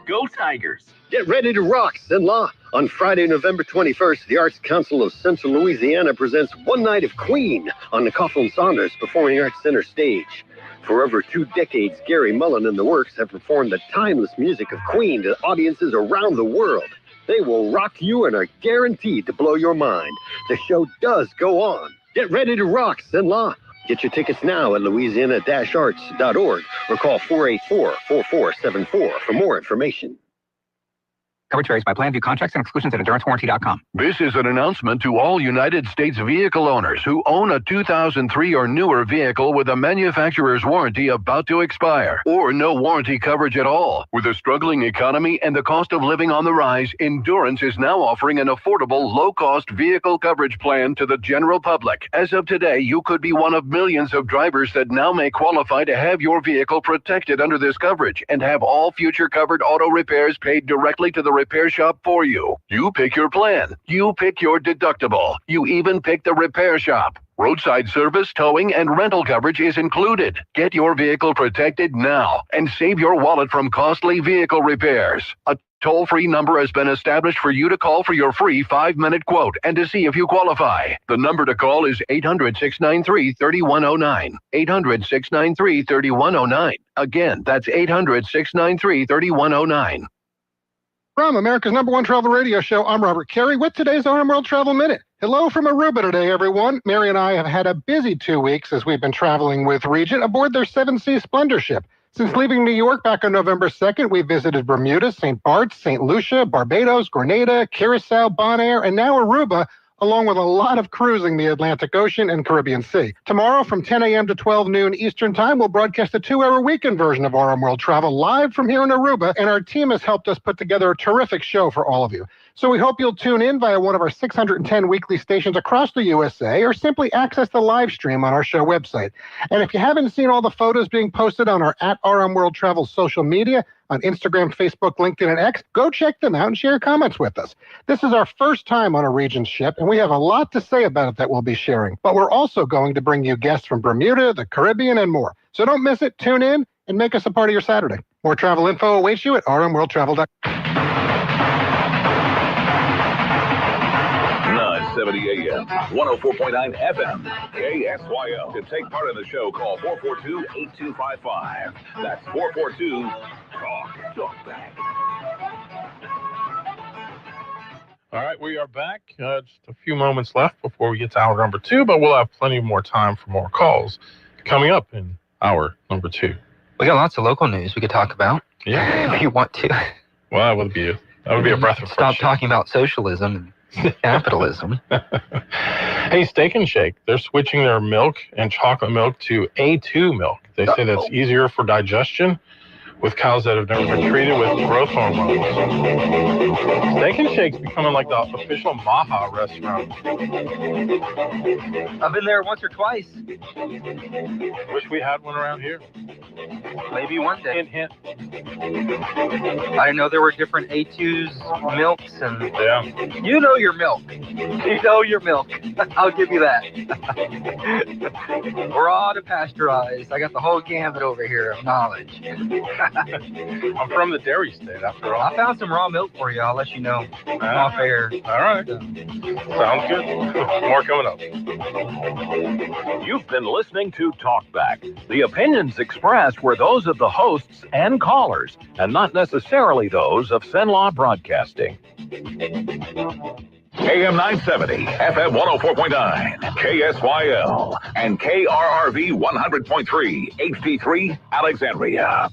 Go Tigers. Get ready to rock, Cenla. On Friday, November 21st, the Arts Council of Central Louisiana presents One Night of Queen on the Coughlin Saunders Performing Arts Center stage. For over 2 decades, Gary Mullen and the Works have performed the timeless music of Queen to audiences around the world. They will rock you and are guaranteed to blow your mind. The show does go on. Get ready to rock, Cenla. Get your tickets now at louisiana-arts.org or call 484-4474 for more information. Coverage varies by plan. View contracts and exclusions at endurancewarranty.com. This is an announcement to all United States vehicle owners who own a 2003 or newer vehicle with a manufacturer's warranty about to expire, or no warranty coverage at all. With a struggling economy and the cost of living on the rise, Endurance is now offering an affordable, low-cost vehicle coverage plan to the general public. As of today, you could be one of millions of drivers that now may qualify to have your vehicle protected under this coverage and have all future covered auto repairs paid directly to the repair shop for you. You pick your plan. You pick your deductible. You even pick the repair shop. Roadside service, towing, and rental coverage is included. Get your vehicle protected now and save your wallet from costly vehicle repairs. A toll-free number has been established for you to call for your free 5-minute quote and to see if you qualify. The number to call is 800-693-3109. 800-693-3109. Again, that's 800-693-3109. From America's #1 travel radio show, I'm Robert Carey with today's RM World Travel Minute. Hello from Aruba today, everyone. Mary and I have had a busy 2 weeks as we've been traveling with Regent aboard their 7-Seas Splendor ship. Since leaving New York back on November 2nd, we visited Bermuda, St. Bart's, St. Lucia, Barbados, Grenada, Curacao, Bonaire, and now Aruba, along with a lot of cruising the Atlantic Ocean and Caribbean Sea. Tomorrow from 10 a.m. to 12 noon Eastern Time, we'll broadcast a 2-hour weekend version of RM World Travel live from here in Aruba, and our team has helped us put together a terrific show for all of you. So we hope you'll tune in via one of our 610 weekly stations across the USA, or simply access the live stream on our show website. And if you haven't seen all the photos being posted on our @RM World Travel social media, on Instagram, Facebook, LinkedIn, and X, go check them out and share comments with us. This is our first time on a Regent ship, and we have a lot to say about it that we'll be sharing. But we're also going to bring you guests from Bermuda, the Caribbean, and more. So don't miss it. Tune in and make us a part of your Saturday. More travel info awaits you at rmworldtravel.com. 970 AM, 104.9 FM, KSYO. To take part in the show, call 442-8255. That's 442-TALK back. All right, we are back. Just a few moments left before we get to hour number 2, but we'll have plenty more time for more calls coming up in hour number 2. We got lots of local news we could talk about. Yeah. If you want to. Well, that would be a breath of fresh air. Stop talking about socialism and capitalism. Hey, Steak and Shake, they're switching their milk and chocolate milk to A2 milk. They say that's easier for digestion with cows that have never been treated with growth hormones. Steak and Shake's becoming like the official Baja restaurant. I've been there once or twice. Wish we had one around here. Maybe one day. Hint, hint. I didn't know there were different A2's milks, and yeah. You know your milk. You know your milk. I'll give you that. Raw to pasteurized. I got the whole gambit over here of knowledge. I'm from the dairy state, after all. I found some raw milk for you. I'll let you know off air. All right. Sounds good. More coming up. You've been listening to Talkback. The opinions expressed were those of the hosts and callers, and not necessarily those of Cenla Broadcasting. AM 970, FM 104.9, KSYL, and KRRV 100.3, HD3, Alexandria.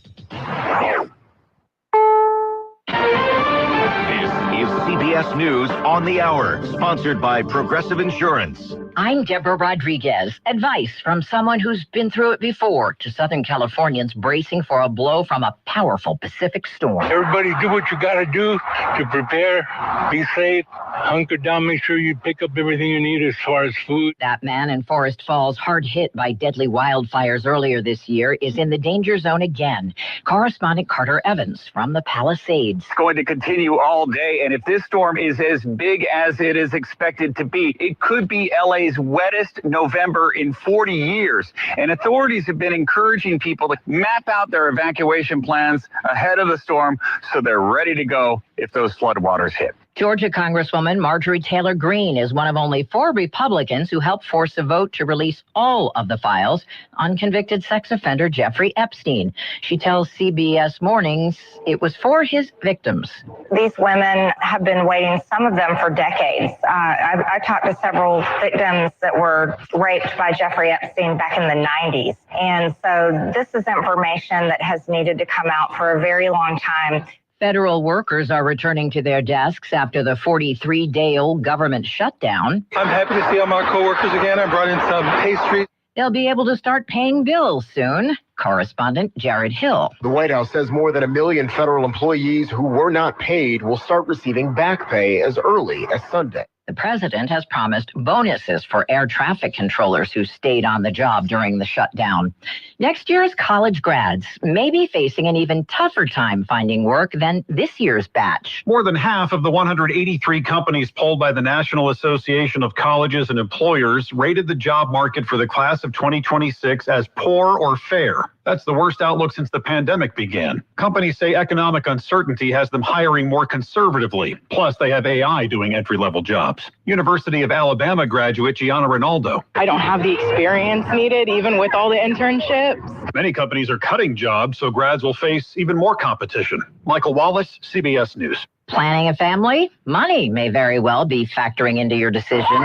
This is CBS News on the Hour, sponsored by Progressive Insurance. I'm Deborah Rodriguez. Advice from someone who's been through it before to Southern Californians bracing for a blow from a powerful Pacific storm. Everybody do what you got to do to prepare, be safe, hunker down, make sure you pick up everything you need as far as food. That man in Forest Falls, hard hit by deadly wildfires earlier this year, is in the danger zone again. Correspondent Carter Evans from the Palisades. It's going to continue all day, and if this storm is as big as it is expected to be, it could be LA's wettest November in 40 years. And authorities have been encouraging people to map out their evacuation plans ahead of the storm so they're ready to go if those floodwaters hit. Georgia Congresswoman Marjorie Taylor Greene is one of only 4 Republicans who helped force a vote to release all of the files on convicted sex offender Jeffrey Epstein. She tells CBS Mornings it was for his victims. These women have been waiting, some of them for decades. I talked to several victims that were raped by Jeffrey Epstein back in the 90s. And so this is information that has needed to come out for a very long time. Federal workers are returning to their desks after the 43-day-old government shutdown. I'm happy to see all my coworkers again. I brought in some pastries. They'll be able to start paying bills soon. Correspondent Jared Hill. The White House says more than 1 million federal employees who were not paid will start receiving back pay as early as Sunday. The president has promised bonuses for air traffic controllers who stayed on the job during the shutdown. Next year's college grads may be facing an even tougher time finding work than this year's batch. More than half of the 183 companies polled by the National Association of Colleges and Employers rated the job market for the class of 2026 as poor or fair. That's the worst outlook since the pandemic began. Companies say economic uncertainty has them hiring more conservatively. Plus, they have AI doing entry-level jobs. University of Alabama graduate Gianna Ronaldo. I don't have the experience needed, even with all the internships. Many companies are cutting jobs, so grads will face even more competition. Michael Wallace, CBS News. Planning a family? Money may very well be factoring into your decision.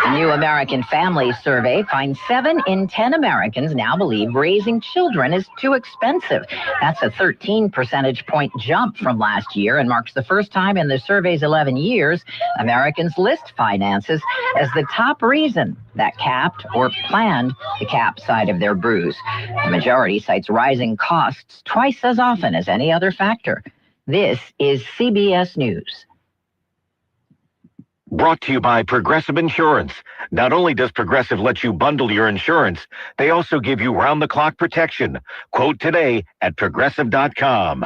A new American Family Survey finds 7 in 10 Americans now believe raising children is too expensive. That's a 13 percentage point jump from last year and marks the first time in the survey's 11 years Americans list finances as the top reason that capped or planned the cap side of their bruise. The majority cites rising costs twice as often as any other factor. This is CBS News. Brought to you by Progressive Insurance. Not only does Progressive let you bundle your insurance, they also give you round-the-clock protection. Quote today at Progressive.com.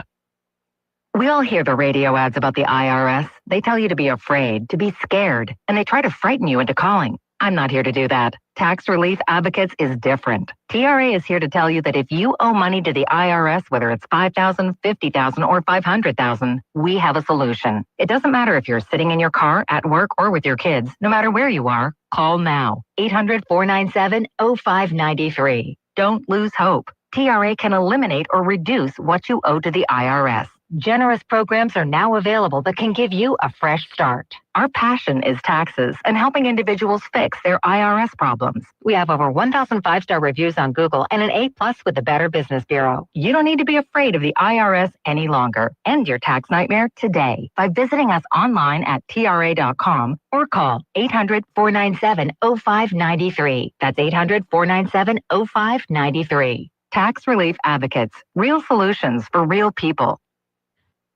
We all hear the radio ads about the IRS. They tell you to be afraid, to be scared, and they try to frighten you into calling. I'm not here to do that. Tax Relief Advocates is different. TRA is here to tell you that if you owe money to the IRS, whether it's $5,000, $50,000, or $500,000, we have a solution. It doesn't matter if you're sitting in your car, at work, or with your kids. No matter where you are, call now. 800-497-0593. Don't lose hope. TRA can eliminate or reduce what you owe to the IRS. Generous programs are now available that can give you a fresh start. Our passion is taxes and helping individuals fix their IRS problems. We have over 1,000 5-star reviews on Google and an A+ with the Better Business Bureau. You don't need to be afraid of the IRS any longer. End your tax nightmare today by visiting us online at TRA.com or call 800-497-0593. That's 800-497-0593. Tax Relief Advocates. Real solutions for real people.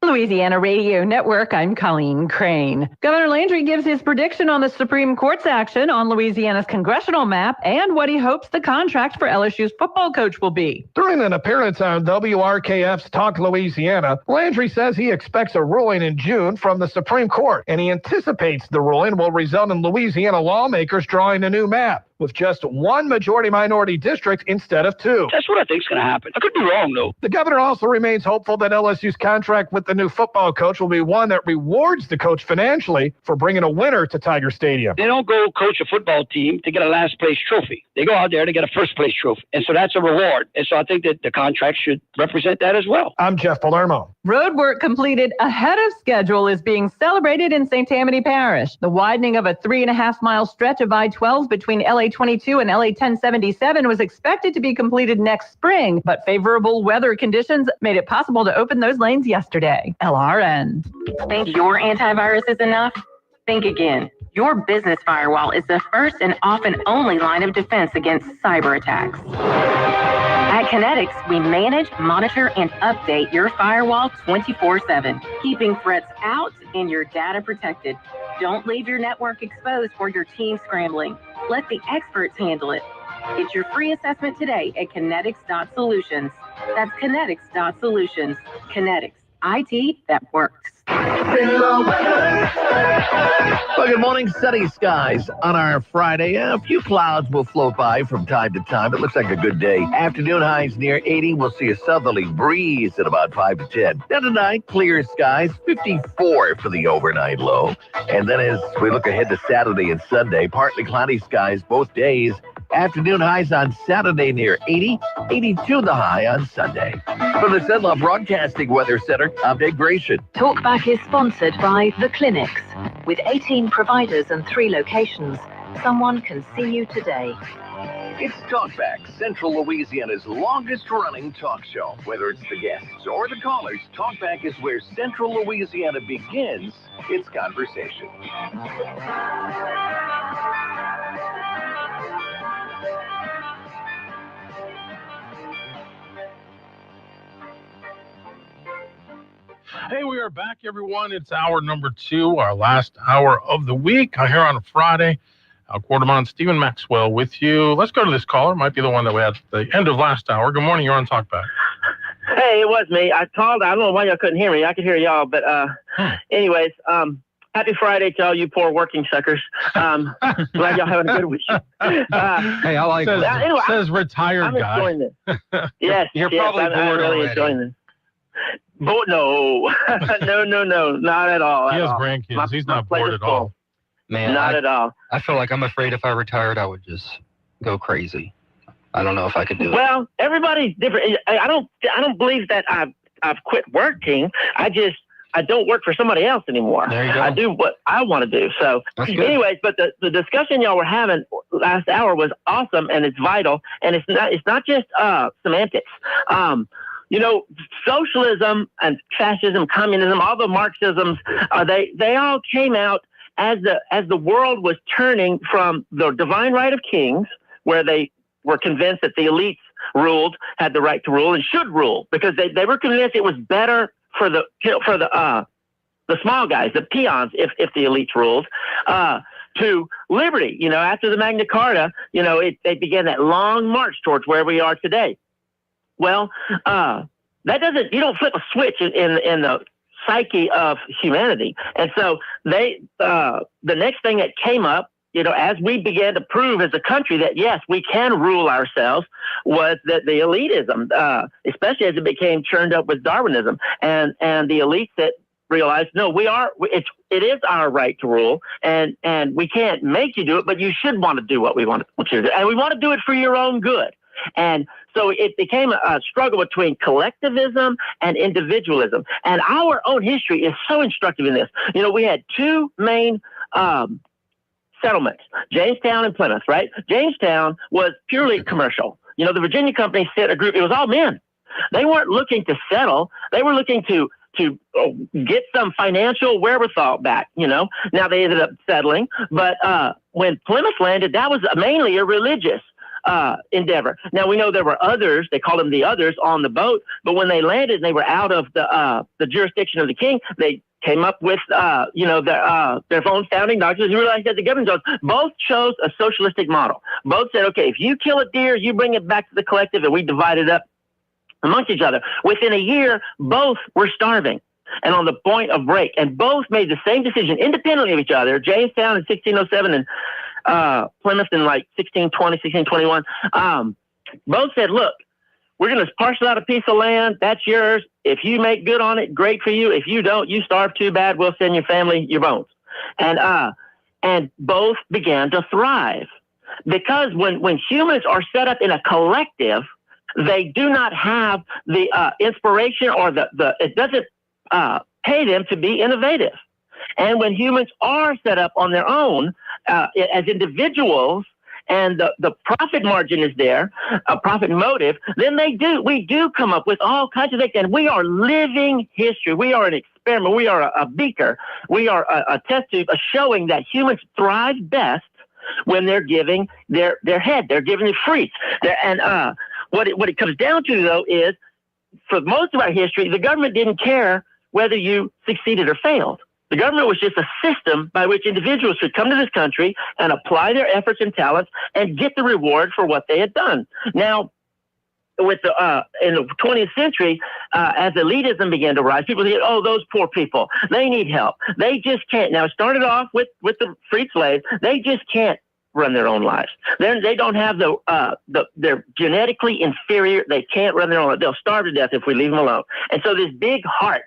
Louisiana Radio Network, I'm Colleen Crane. Governor Landry gives his prediction on the Supreme Court's action on Louisiana's congressional map and what he hopes the contract for LSU's football coach will be. During an appearance on WRKF's Talk Louisiana, Landry says he expects a ruling in June from the Supreme Court, and he anticipates the ruling will result in Louisiana lawmakers drawing a new map, with just one majority-minority district instead of 2. That's what I think is going to happen. I could be wrong, though. The governor also remains hopeful that LSU's contract with the new football coach will be one that rewards the coach financially for bringing a winner to Tiger Stadium. They don't go coach a football team to get a last-place trophy. They go out there to get a first-place trophy. And so that's a reward. And so I think that the contract should represent that as well. I'm Jeff Palermo. Road work completed ahead of schedule is being celebrated in St. Tammany Parish. The widening of a 3.5-mile stretch of I-12 between LA 22 and LA 1077 was expected to be completed next spring, but favorable weather conditions made it possible to open those lanes yesterday. LRN. Think your antivirus is enough? Think again. Your business firewall is the first and often only line of defense against cyber attacks. At Kinetics, we manage, monitor, and update your firewall 24/7, keeping threats out and your data protected. Don't leave your network exposed for your team scrambling. Let the experts handle it. Get your free assessment today at kinetics.solutions. That's kinetics.solutions. Kinetics, IT that works. Well, good morning. Sunny skies on our Friday. A few clouds will float by from time to time. It looks like a good day. Afternoon highs near 80. We'll see a southerly breeze at about 5 to 10. Then tonight, clear skies, 54 for the overnight low. And then as we look ahead to Saturday and Sunday, partly cloudy skies both days. Afternoon highs on Saturday near 80, 82 the high on Sunday. From the Cenla Broadcasting Weather Center, I'm Dave Gratian. Talkback is sponsored by The Clinics. With 18 providers and 3 locations, someone can see you today. It's Talkback, Central Louisiana's longest-running talk show. Whether it's the guests or the callers, Talkback is where Central Louisiana begins its conversation. Hey, we are back, everyone. It's hour number 2, our last hour of the week. Here on a Friday. Al Quarterman, Stephen Maxwell with you. Let's go to this caller. Might be the one that we had at the end of last hour. Good morning. You're on Talkback. Hey, it was me. I called. I don't know why y'all couldn't hear me. I could hear y'all, but anyways, happy Friday to all you poor working suckers. Glad y'all having a good week. Hey, I like says, that. Anyway, says retired I'm guy. enjoying this. Yes, You're probably bored I'm really already. enjoying this. But no, no, not at all. He at has all. grandkids. He's my not plate bored is at full. all. Man, Not at all. I feel like I'm afraid if I retired, I would just go crazy. I don't know if I could do it. Well, everybody's different. I don't believe that I've quit working. I I don't work for somebody else anymore. There you go. I do what I want to do. So anyways, but the discussion y'all were having last hour was awesome, and it's vital, and it's not just semantics. You know, socialism and fascism, communism, all the Marxisms, they all came out as the world was turning from the divine right of kings, where they were convinced that the elites had the right to rule and should rule, because they were convinced it was better for the small guys, the peons, if the elites ruled, to liberty. You know, after the Magna Carta, you know, they began that long march towards where we are today. Well, you don't flip a switch in the psyche of humanity. And so the next thing that came up, you know, as we began to prove as a country that, yes, we can rule ourselves, was that the elitism, especially as it became churned up with Darwinism, and the elites that realized, no, it is our right to rule, and we can't make you do it, but you should want to do what we want you to do. And we want to do it for your own good. And so it became a struggle between collectivism and individualism. And our own history is so instructive in this. You know, we had two main settlements, Jamestown and Plymouth, right? Jamestown was purely commercial. You know, the Virginia Company sent a group, it was all men. They weren't looking to settle. They were looking to get some financial wherewithal back, you know. Now they ended up settling, but when Plymouth landed, that was mainly a religious endeavor. Now we know there were others, they called them the others, on the boat, but when they landed and they were out of the jurisdiction of the king, they came up with their own founding doctrines and realized that the government both chose a socialistic model. Both said, okay, if you kill a deer, you bring it back to the collective, and we divide it up amongst each other. Within a year, both were starving and on the point of break, and both made the same decision independently of each other. Jamestown in 1607 and Plymouth in like 1620, 1621. Both said, look, we're going to parcel out a piece of land. That's yours. If you make good on it, great for you. If you don't, you starve too bad. We'll send your family your bones. And both began to thrive, because when humans are set up in a collective, they do not have the inspiration or it doesn't pay them to be innovative. And when humans are set up on their own as individuals, and the profit margin is there, a profit motive, then we do come up with all kinds of things. And we are living history. We are an experiment. We are a beaker. We are a test tube showing that humans thrive best when they're giving their head. They're giving it free. What it comes down to, though, is for most of our history, the government didn't care whether you succeeded or failed. The government was just a system by which individuals could come to this country and apply their efforts and talents and get the reward for what they had done. Now, with in the 20th century, as elitism began to rise, people said, "Oh, those poor people, they need help. They just can't." Now, it started off with the freed slaves. They just can't run their own lives. They don't have they're genetically inferior. They can't run their own life. They'll starve to death if we leave them alone. And so this big heart,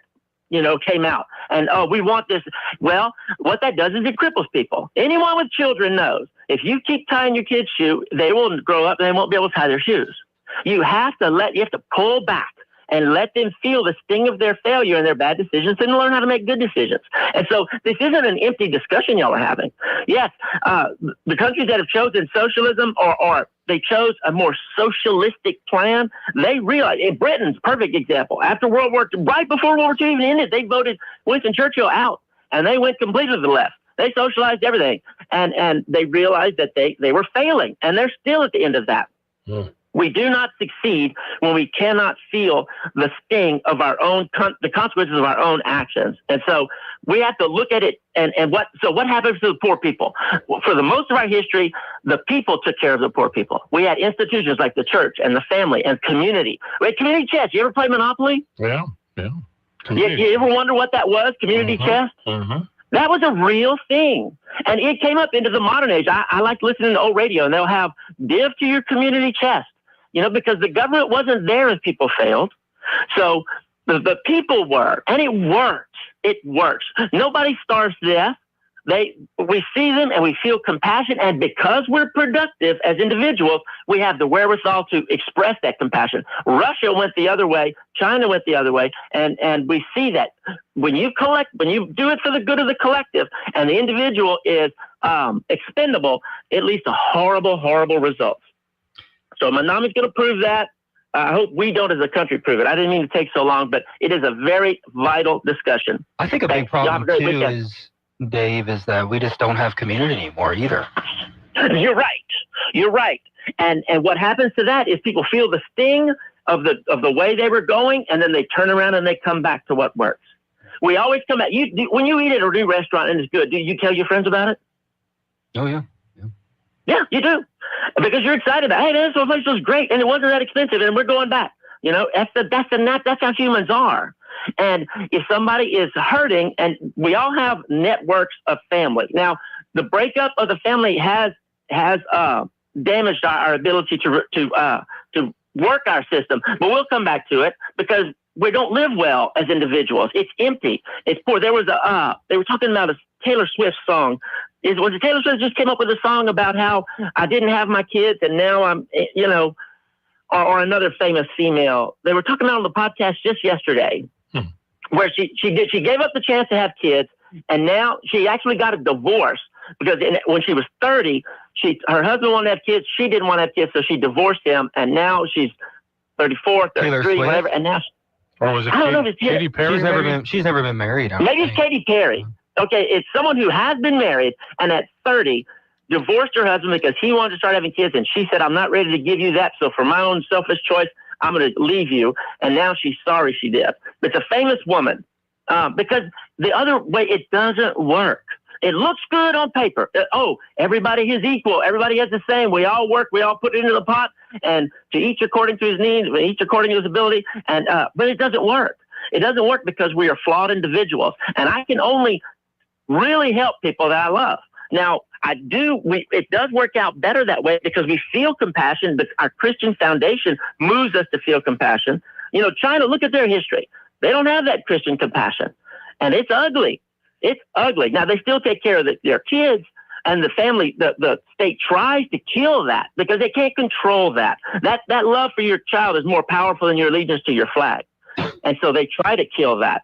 came out, and we want this. Well, what that does is it cripples people. Anyone with children knows if you keep tying your kids' shoe, they will grow up and they won't be able to tie their shoes. You have to pull back and let them feel the sting of their failure and their bad decisions and learn how to make good decisions. And so this isn't an empty discussion y'all are having. Yes, the countries that have chosen socialism or they chose a more socialistic plan, they realized, in Britain's perfect example, after World War II, right before World War II even ended, they voted Winston Churchill out and they went completely to the left. They socialized everything, and they realized that they were failing, and they're still at the end of that. Mm. We do not succeed when we cannot feel the sting of our own, the consequences of our own actions. And so we have to look at it. And what happens to the poor people? Well, for the most of our history, the people took care of the poor people. We had institutions like the church and the family and community. We had community chess. You ever play Monopoly? Yeah. You ever wonder what that was? Community chess? Mm-hmm. That was a real thing. And it came up into the modern age. I like listening to old radio, and they'll have div to your community chest. Because the government wasn't there if people failed. So the people were, and it works. It works. Nobody starves to death. we see them and we feel compassion, and because we're productive as individuals, we have the wherewithal to express that compassion. Russia went the other way, China went the other way, and we see that when you do it for the good of the collective, and the individual is expendable, it leads to horrible, horrible results. So Manami's going to prove that. I hope we don't as a country prove it. I didn't mean to take so long, but it is a very vital discussion. I think a big problem too is, Dave, is that we just don't have community anymore either. You're right. And what happens to that is people feel the sting of the way they were going, and then they turn around and they come back to what works. We always come back. When you eat at a new restaurant and it's good, do you tell your friends about it? Oh, yeah. Yeah, you do. Because you're excited about, hey, this place was great and it wasn't that expensive and we're going back. You know, that's how humans are. And if somebody is hurting, and we all have networks of family. Now, the breakup of the family has damaged our ability to work our system, but we'll come back to it because we don't live well as individuals. It's empty. It's poor. They were talking about a Taylor Swift song. Was it Taylor Swift just came up with a song about how I didn't have my kids and now I'm, or another famous female. They were talking about on the podcast just yesterday where she gave up the chance to have kids, and now she actually got a divorce because when she was 30, her husband wanted to have kids. She didn't want to have kids, so she divorced him, and now she's 34, 33, whatever, and now or was it I don't know if it's Katy Perry? She's never been married. Maybe it's Katy Perry. Okay, it's someone who has been married and at 30 divorced her husband because he wanted to start having kids, and she said, I'm not ready to give you that, so for my own selfish choice, I'm going to leave you. And now she's sorry she did. It's a famous woman because the other way, it doesn't work. It looks good on paper. Everybody is equal. Everybody has the same. We all work. We all put it into the pot, and to each according to his needs, each according to his ability. And but it doesn't work. It doesn't work because we are flawed individuals, and I can only really help people that I love. Now, it does work out better that way because we feel compassion, but our Christian foundation moves us to feel compassion. You know, China, look at their history. They don't have that Christian compassion, and it's ugly. It's ugly. Now, they still take care of their kids, and the family, the state tries to kill that because they can't control that. That love for your child is more powerful than your allegiance to your flag. And so they try to kill that.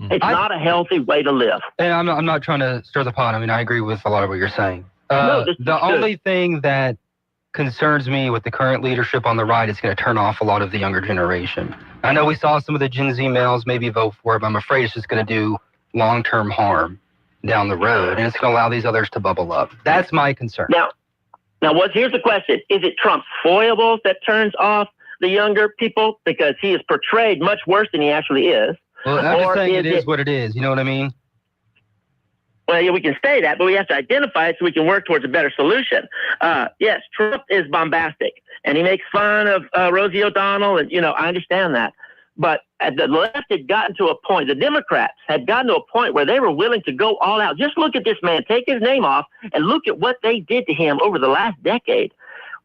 It's not a healthy way to live. And I'm not trying to stir the pot. I mean, I agree with a lot of what you're saying. The only thing that concerns me with the current leadership on the right is going to turn off a lot of the younger generation. I know we saw some of the Gen Z males maybe vote for it, but I'm afraid it's just going to do long-term harm down the road, and it's going to allow these others to bubble up. That's my concern. Now, here's the question. Is it Trump's foibles that turns off the younger people because he is portrayed much worse than he actually is? Well, I'm just saying it is what it is. You know what I mean? Well, yeah, we can say that, but we have to identify it so we can work towards a better solution. Yes, Trump is bombastic, and he makes fun of Rosie O'Donnell, and, I understand that. But the left had gotten to a point, the Democrats had gotten to a point where they were willing to go all out. Just look at this man, take his name off, and look at what they did to him over the last decade.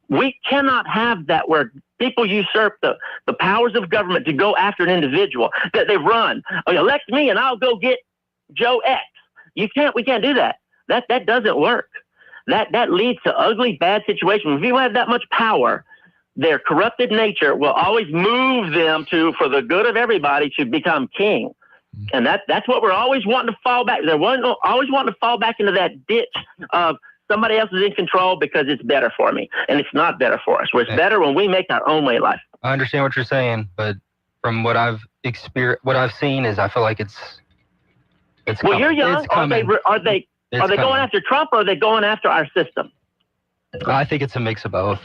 We cannot have that where people usurp the powers of government to go after an individual, that they run. Elect me and I'll go get Joe X. We can't do that. That doesn't work. That leads to ugly, bad situations. If you have that much power, their corrupted nature will always move them for the good of everybody, to become king. And that's what we're always wanting to fall back. They're always wanting to fall back into that ditch of somebody else is in control because it's better for me. And it's not better for us. It's better when we make our own way of life. I understand what you're saying, but from what I've seen is I feel like it's well, coming. You're young. It's coming. Are they going after Trump, or are they going after our system? I think it's a mix of both.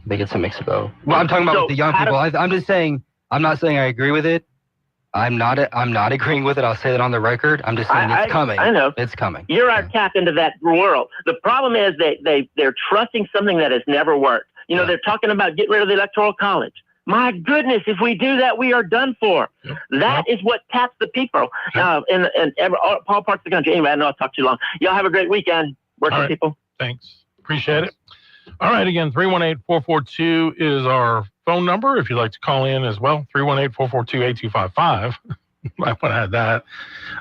Well, I'm talking about with the young people. I'm just saying, I'm not saying I agree with it. I'm not agreeing with it. I'll say that on the record. I'm just saying it's coming. I know. It's coming. You're our tap into that world. The problem is they're trusting something that has never worked. They're talking about getting rid of the Electoral College. My goodness, if we do that, we are done for. That is what taps the people in all parts of the country. Anyway, I know I've talked too long. Y'all have a great weekend, working people. Thanks. Appreciate it. All right, again, 318-442 is our phone number if you'd like to call in as well. 318-442-8255. I want to add that.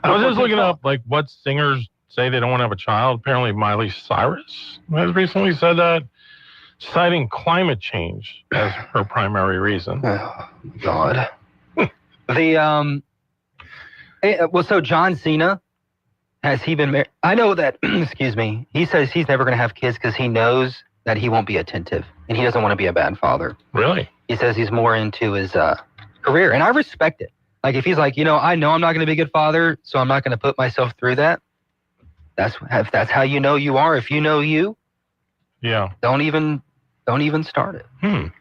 I was just looking up, what singers say they don't want to have a child. Apparently, Miley Cyrus has recently said that, citing climate change as her primary reason. Oh, God. So John Cena, has he been married? I know that, excuse me, he says he's never going to have kids because he knows that he won't be attentive and he doesn't want to be a bad father. Really? He says he's more into his career, and I respect it. Like, if he's like, I know I'm not going to be a good father, so I'm not going to put myself through that. If that's how you know you are. If you know you, yeah, don't even start it.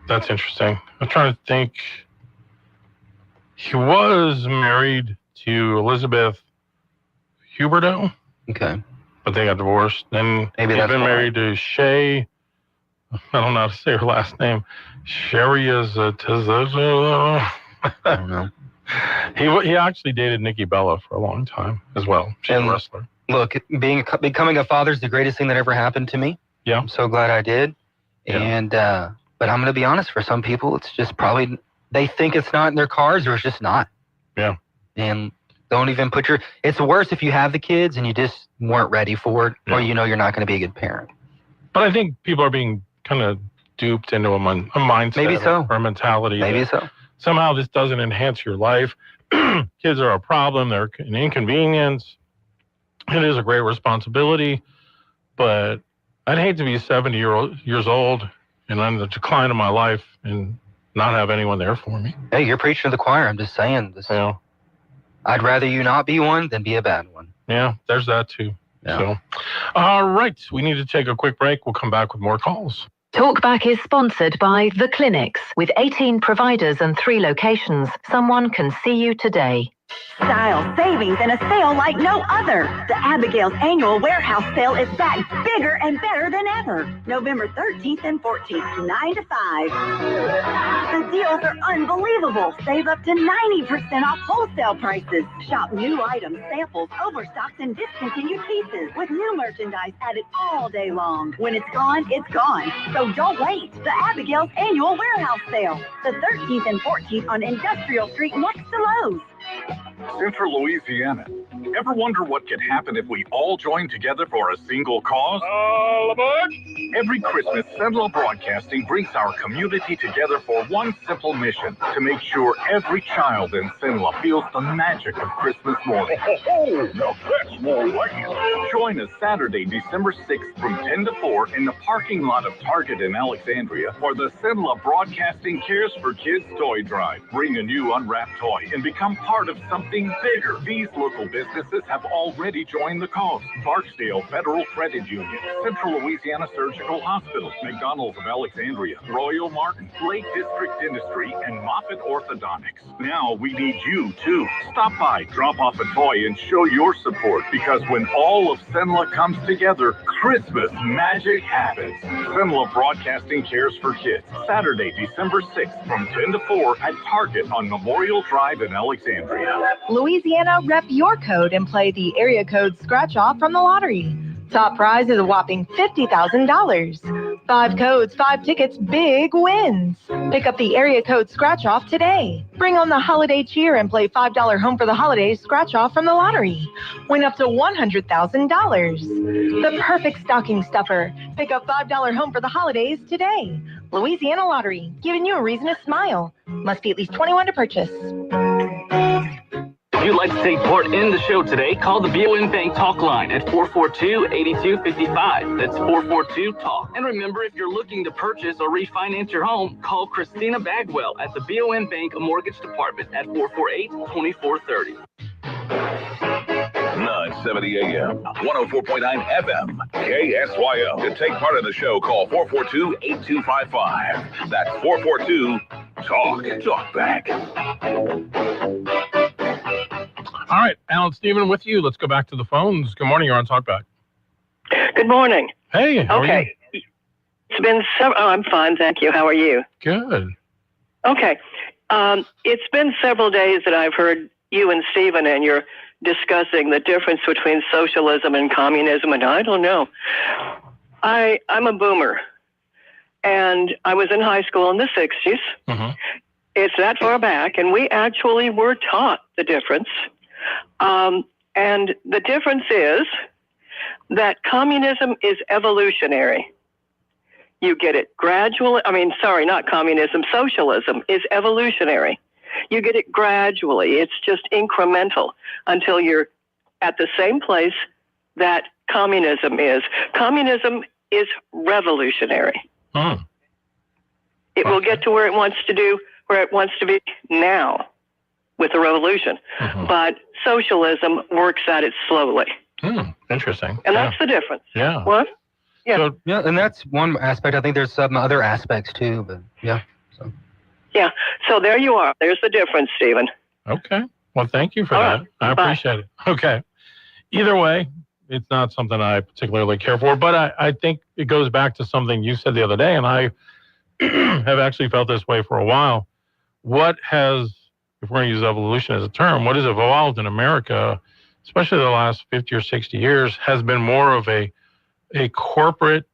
That's interesting. I'm trying to think. He was married to Elizabeth Huberto. Okay. But they got divorced. Then he's been married to Shay. I don't know how to say her last name. Sherry is I don't know. He actually dated Nikki Bella for a long time as well. She's a wrestler. Look, becoming a father is the greatest thing that ever happened to me. Yeah. I'm so glad I did. Yeah. And but I'm going to be honest, for some people, it's just probably, they think it's not in their cards, or it's just not. Yeah. And don't even put it's worse if you have the kids and you just weren't ready for it, or you're not going to be a good parent. But I think people are being kind of duped into a mindset. Maybe so. Or a mentality. Maybe so. Somehow this doesn't enhance your life. Kids are a problem. They're an inconvenience. It is a great responsibility. But I'd hate to be 70 years old and on the decline of my life and not have anyone there for me. Hey, you're preaching to the choir. I'm just saying this. Yeah. I'd rather you not be one than be a bad one. Yeah, there's that too. Yeah. So, all right, we need to take a quick break. We'll come back with more calls. Talkback is sponsored by The Clinics. With 18 providers and 3 locations, someone can see you today. Style, savings, and a sale like no other. The Abigail's annual warehouse sale is back bigger and better than ever. November 13th and 14th, 9 to 5. The deals are unbelievable. Save up to 90% off wholesale prices. Shop new items, samples, overstocks, and discontinued pieces with new merchandise added all day long. When it's gone, it's gone. So don't wait. The Abigail's annual warehouse sale. The 13th and 14th on Industrial Street next to Lowe's. Central Louisiana. Ever wonder what could happen if we all join together for a single cause? All aboard! Every Christmas, Cenla Broadcasting brings our community together for one simple mission: to make sure every child in Cenla feels the magic of Christmas morning. Now that's more like it. Join us Saturday, December 6th from 10 to 4 in the parking lot of Target in Alexandria for the Cenla Broadcasting Cares for Kids Toy Drive. Bring a new unwrapped toy and become part of something bigger. These local businesses have already joined the cause: Barksdale Federal Credit Union, Central Louisiana Surgical Hospital, McDonald's of Alexandria, Royal Martin, Lake District Industry, and Moffitt Orthodontics. Now we need you too. Stop by, drop off a toy, and show your support, because when all of Cenla comes together, Christmas magic happens. Cenla Broadcasting Cares for Kids, Saturday, December 6th from 10 to 4 at Target on Memorial Drive in Alexandria. Louisiana, rep your code and play the area code scratch off from the lottery. Top prize is a whopping $50,000. 5 codes, 5 tickets, big wins. Pick up the area code scratch off today. Bring on the holiday cheer and play $5 home for the holidays scratch off from the lottery. Win up to $100,000. The perfect stocking stuffer. Pick up $5 home for the holidays today. Louisiana Lottery, giving you a reason to smile. Must be at least 21 to purchase. If you'd like to take part in the show today, call the BOM Bank Talk line at 442-8255. That's 442-TALK. And remember, if you're looking to purchase or refinance your home, call Christina Bagwell at the BOM Bank Mortgage Department at 448-2430. 970 AM, 104.9 FM, KSYO. To take part in the show, call 442-8255. That's 442-TALK. Talk back. All right, Alan Stephen with you. Let's go back to the phones. Good morning. You're on Talkback. Good morning. Hey, how are you? It's been I'm fine, thank you. How are you? Good. Okay. It's been several days that I've heard you and Stephen, and you're discussing the difference between socialism and communism, and I don't know. I'm a boomer, and I was in high school in the 60s. Mm-hmm. It's that far back, and we actually were taught the difference. And the difference is that communism is evolutionary. You get it gradually. Not communism. Socialism is evolutionary. You get it gradually. It's just incremental until you're at the same place that communism is. Communism is revolutionary. It will get to where it wants to be now with the revolution. But socialism works at it slowly. Interesting. And that's the difference. Yeah. What? Yeah. So, yeah, and that's one aspect. I think there's some other aspects too, but yeah. Yeah. So there you are. There's the difference, Stephen. Okay. Well, thank you for that. Right. I appreciate it. Okay. Either way, it's not something I particularly care for, but I think it goes back to something you said the other day, and I have actually felt this way for a while. What has, if we're going to use evolution as a term, what has evolved in America, especially the last 50 or 60 years, has been more of a corporate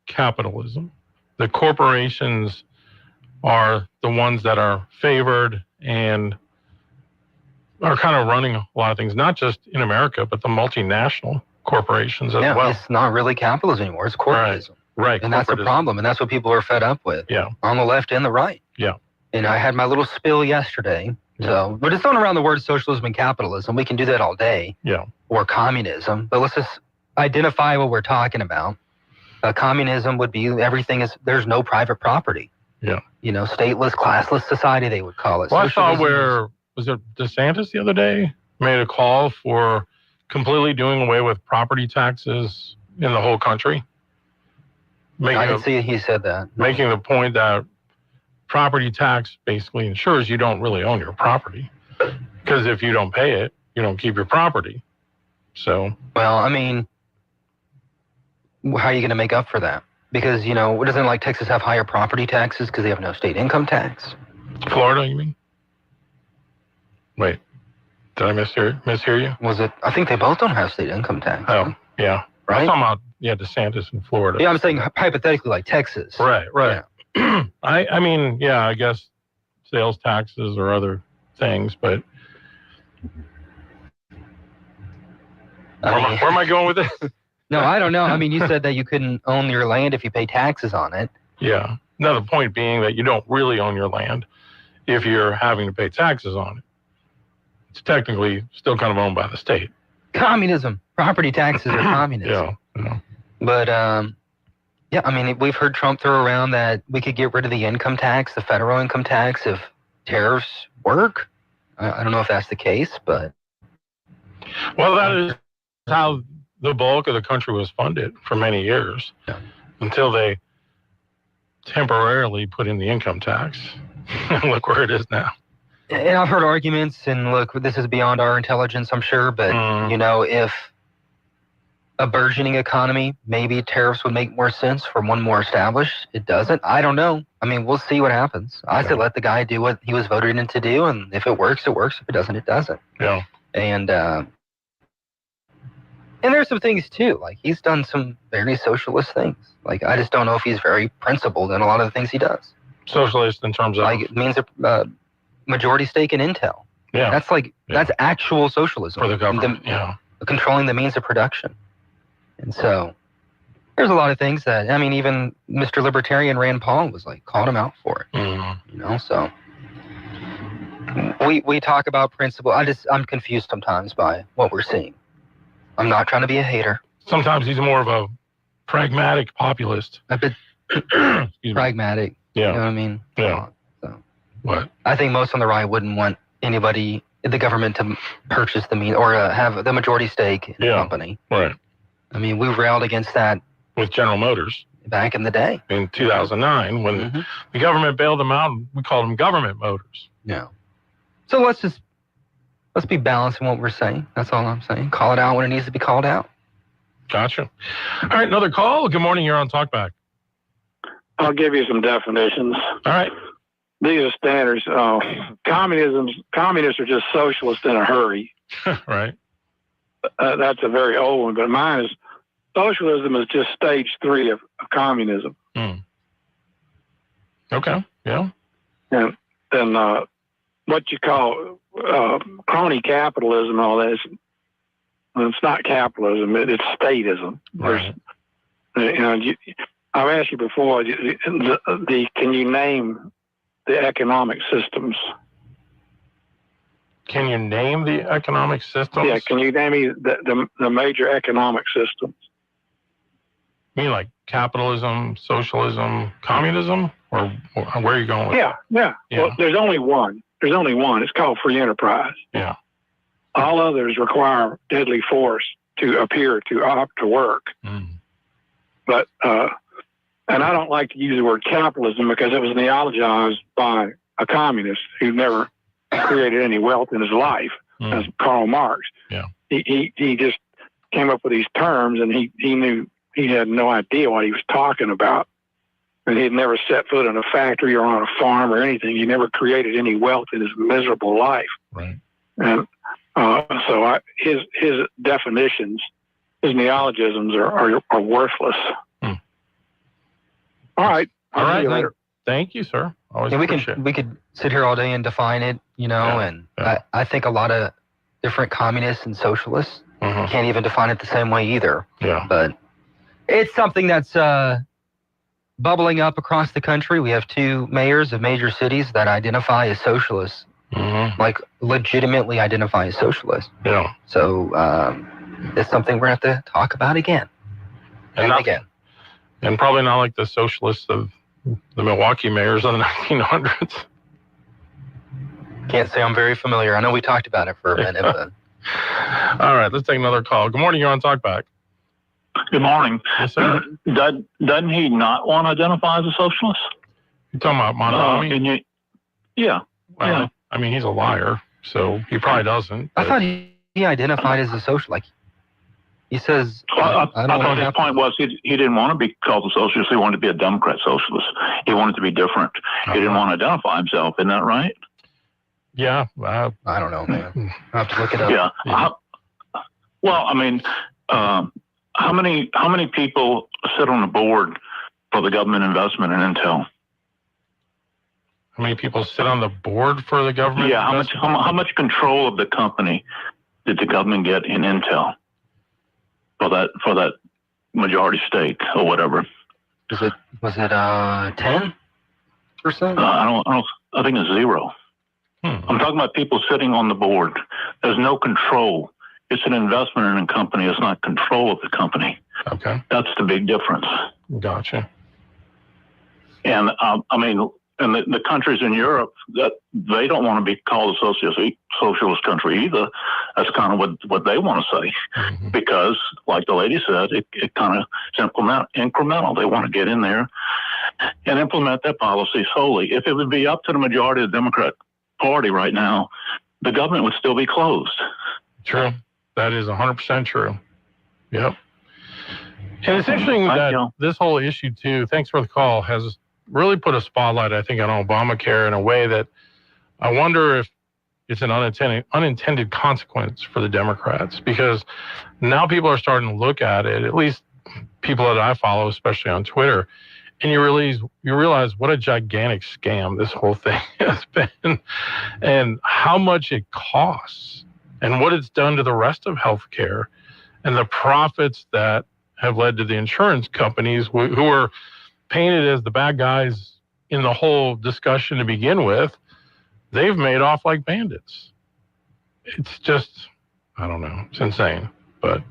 capitalism. The corporations are the ones that are favored and are kind of running a lot of things, not just in America, but the multinational corporations as well. It's not really capitalism anymore. It's corporatism. Right. And that's the problem. And that's what people are fed up with. Yeah. On the left and the right. Yeah. And I had my little spill yesterday. So, but it's thrown around the word socialism and capitalism. We can do that all day. Yeah. Or communism. But let's just identify what we're talking about. Communism would be there's no private property. Yeah. Stateless, classless society, they would call it. Well, I saw was it DeSantis the other day made a call for completely doing away with property taxes in the whole country. I didn't see he said that. Making the point that property tax basically ensures you don't really own your property. Because if you don't pay it, you don't keep your property. So. Well, how are you going to make up for that? Because, doesn't Texas have higher property taxes because they have no state income tax? Florida, you mean? Wait, did I mishear you? Was it? I think they both don't have state income tax. Oh, yeah. Right? I'm talking about, DeSantis in Florida. Yeah, I'm saying hypothetically like Texas. Right. Yeah. I guess sales taxes or other things, but where am I going with this? No, I don't know. You said that you couldn't own your land if you pay taxes on it. Yeah. No, the point being that you don't really own your land if you're having to pay taxes on it. It's technically still kind of owned by the state. Communism. Property taxes are communism. Yeah. But, we've heard Trump throw around that we could get rid of the income tax, the federal income tax, if tariffs work. I don't know if that's the case, but. Well, that is how the bulk of the country was funded for many years until they temporarily put in the income tax. Look where it is now. And I've heard arguments, and look, this is beyond our intelligence, I'm sure, but, if a burgeoning economy, maybe tariffs would make more sense for one more established. It doesn't. I don't know. We'll see what happens. I say let the guy do what he was voted in to do, and if it works, it works. If it doesn't, it doesn't. Yeah. And there's some things, too. He's done some very socialist things. I just don't know if he's very principled in a lot of the things he does. Socialist in terms of? It means a majority stake in Intel. Yeah. That's actual socialism. For the government, Controlling the means of production. And so there's a lot of things that, even Mr. Libertarian Rand Paul was called him out for it. So we talk about principle. I'm confused sometimes by what we're seeing. I'm not trying to be a hater. Sometimes he's more of a pragmatic populist. A bit pragmatic. Yeah. You know what I mean? Yeah. So, what? I think most on the right wouldn't want anybody, the government, to purchase the mean or have the majority stake in the company. Right. We railed against that with General Motors back in the day. In 2009, when the government bailed them out, we called them government motors. Yeah. So let's be balanced in what we're saying. That's all I'm saying. Call it out when it needs to be called out. Gotcha. All right, another call. Good morning. You're on Talkback. I'll give you some definitions. All right. These are standards. Communists are just socialists in a hurry. Right. That's a very old one, but mine is socialism is just stage 3 of communism. Okay. Yeah. And what you call crony capitalism and all that is it's not capitalism. It's statism. Right. I've asked you before. Can you name the economic systems? Can you name the economic systems? Yeah. Can you name me the major economic systems? You mean like capitalism, socialism, communism, or where are you going with Yeah. Well, there's only one. It's called free enterprise. Yeah. All others require deadly force to appear to opt to work. But and I don't like to use the word capitalism because it was neologized by a communist who never created any wealth in his life, as Karl Marx. Yeah. He just came up with these terms, and he knew he had no idea what he was talking about. And he'd never set foot in a factory or on a farm or anything. He never created any wealth in his miserable life. Right. And so his definitions, his neologisms are worthless. All right. All right. Thank you, sir. Always appreciate it. We could sit here all day and define it, and I think a lot of different communists and socialists can't even define it the same way either. Yeah. But it's something that's bubbling up across the country. We have 2 mayors of major cities that identify as socialists, like legitimately identify as socialists. Yeah. So it's something we're going to have to talk about again and again. And probably not like the socialists of the Milwaukee mayors of the 1900s. Can't say I'm very familiar. I know we talked about it for a minute. But... All right, let's take another call. Good morning, you're on Talkback. Good morning. Yes, sir. Doesn't he not want to identify as a socialist? You're talking about Monami? Yeah. Well, I mean, he's a liar, so he probably doesn't. I thought he identified as a socialist. Like, he says... I thought his point was he didn't want to be called a socialist. He wanted to be a Democrat socialist. He wanted to be different. He didn't want to identify himself. Isn't that right? Yeah. I don't know, man. I have to look it up. Yeah. Well, I mean... How many people sit on the board for the government investment in Intel? How many people sit on the board for the government? Yeah, how much control of the company did the government get in Intel for that majority stake or whatever? Was it 10%? I think it's 0. I'm talking about people sitting on the board. There's no control. It's an investment in a company. It's not control of the company. Okay. That's the big difference. Gotcha. And I mean, and the countries in Europe, that they don't want to be called a socialist country either. That's kind of what they want to say, because, like the lady said, it kind of is incremental. They want to get in there and implement their policy solely. If it would be up to the majority of the Democrat Party right now, the government would still be closed. True. That is 100% true. Yep. And it's interesting that this whole issue, too, thanks for the call, has really put a spotlight, I think, on Obamacare in a way that I wonder if it's an unintended consequence for the Democrats, because now people are starting to look at it, at least people that I follow, especially on Twitter, and you realize what a gigantic scam this whole thing has been and how much it costs and what it's done to the rest of healthcare and the profits that have led to the insurance companies who are painted as the bad guys in the whole discussion to begin with. They've made off like bandits. It's just, I don't know, it's insane. But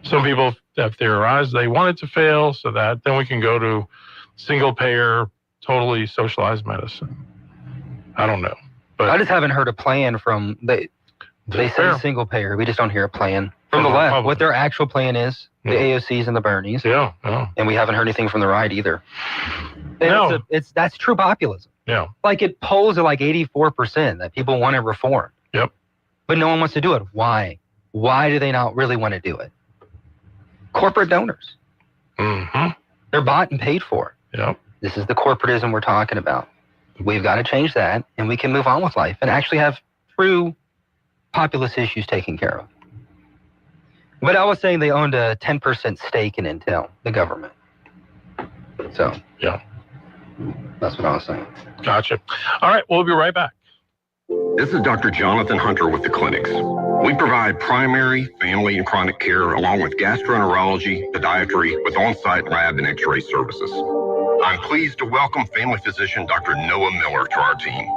some people have theorized they want it to fail so that then we can go to single payer, totally socialized medicine. I don't know. But I just haven't heard a plan from, they say single payer. We just don't hear a plan from the left. What their actual plan is, the AOCs and the Bernies. Yeah. And we haven't heard anything from the right either. No. That's true populism. Yeah. Like it polls at like 84% that people want to reform. Yep. But no one wants to do it. Why? Why do they not really want to do it? Corporate donors. Mm-hmm. They're bought and paid for. Yep. This is the corporatism we're talking about. We've got to change that, and we can move on with life and actually have true populist issues taken care of. But I was saying they owned a 10% stake in Intel, the government. So, yeah, that's what I was saying. Gotcha. All right, we'll be right back. This is Dr. Jonathan Hunter with the clinics. We provide primary, family, and chronic care along with gastroenterology, podiatry with on-site lab and x-ray services. I'm pleased to welcome family physician Dr. Noah Miller to our team.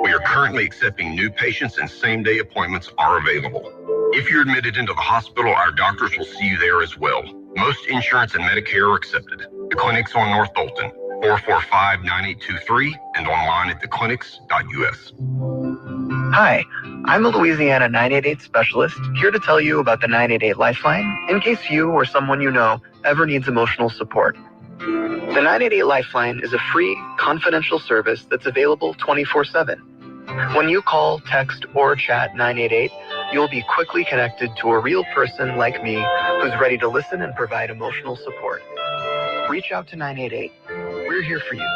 We are currently accepting new patients and same-day appointments are available. If you're admitted into the hospital, our doctors will see you there as well. Most insurance and Medicare are accepted. The clinic's on North Bolton, 445-9823, and online at theclinics.us. Hi, I'm a Louisiana 988 specialist, here to tell you about the 988 Lifeline in case you or someone you know ever needs emotional support. The 988 Lifeline is a free, confidential service that's available 24/7. When you call, text, or chat 988, you'll be quickly connected to a real person like me who's ready to listen and provide emotional support. Reach out to 988. We're here for you.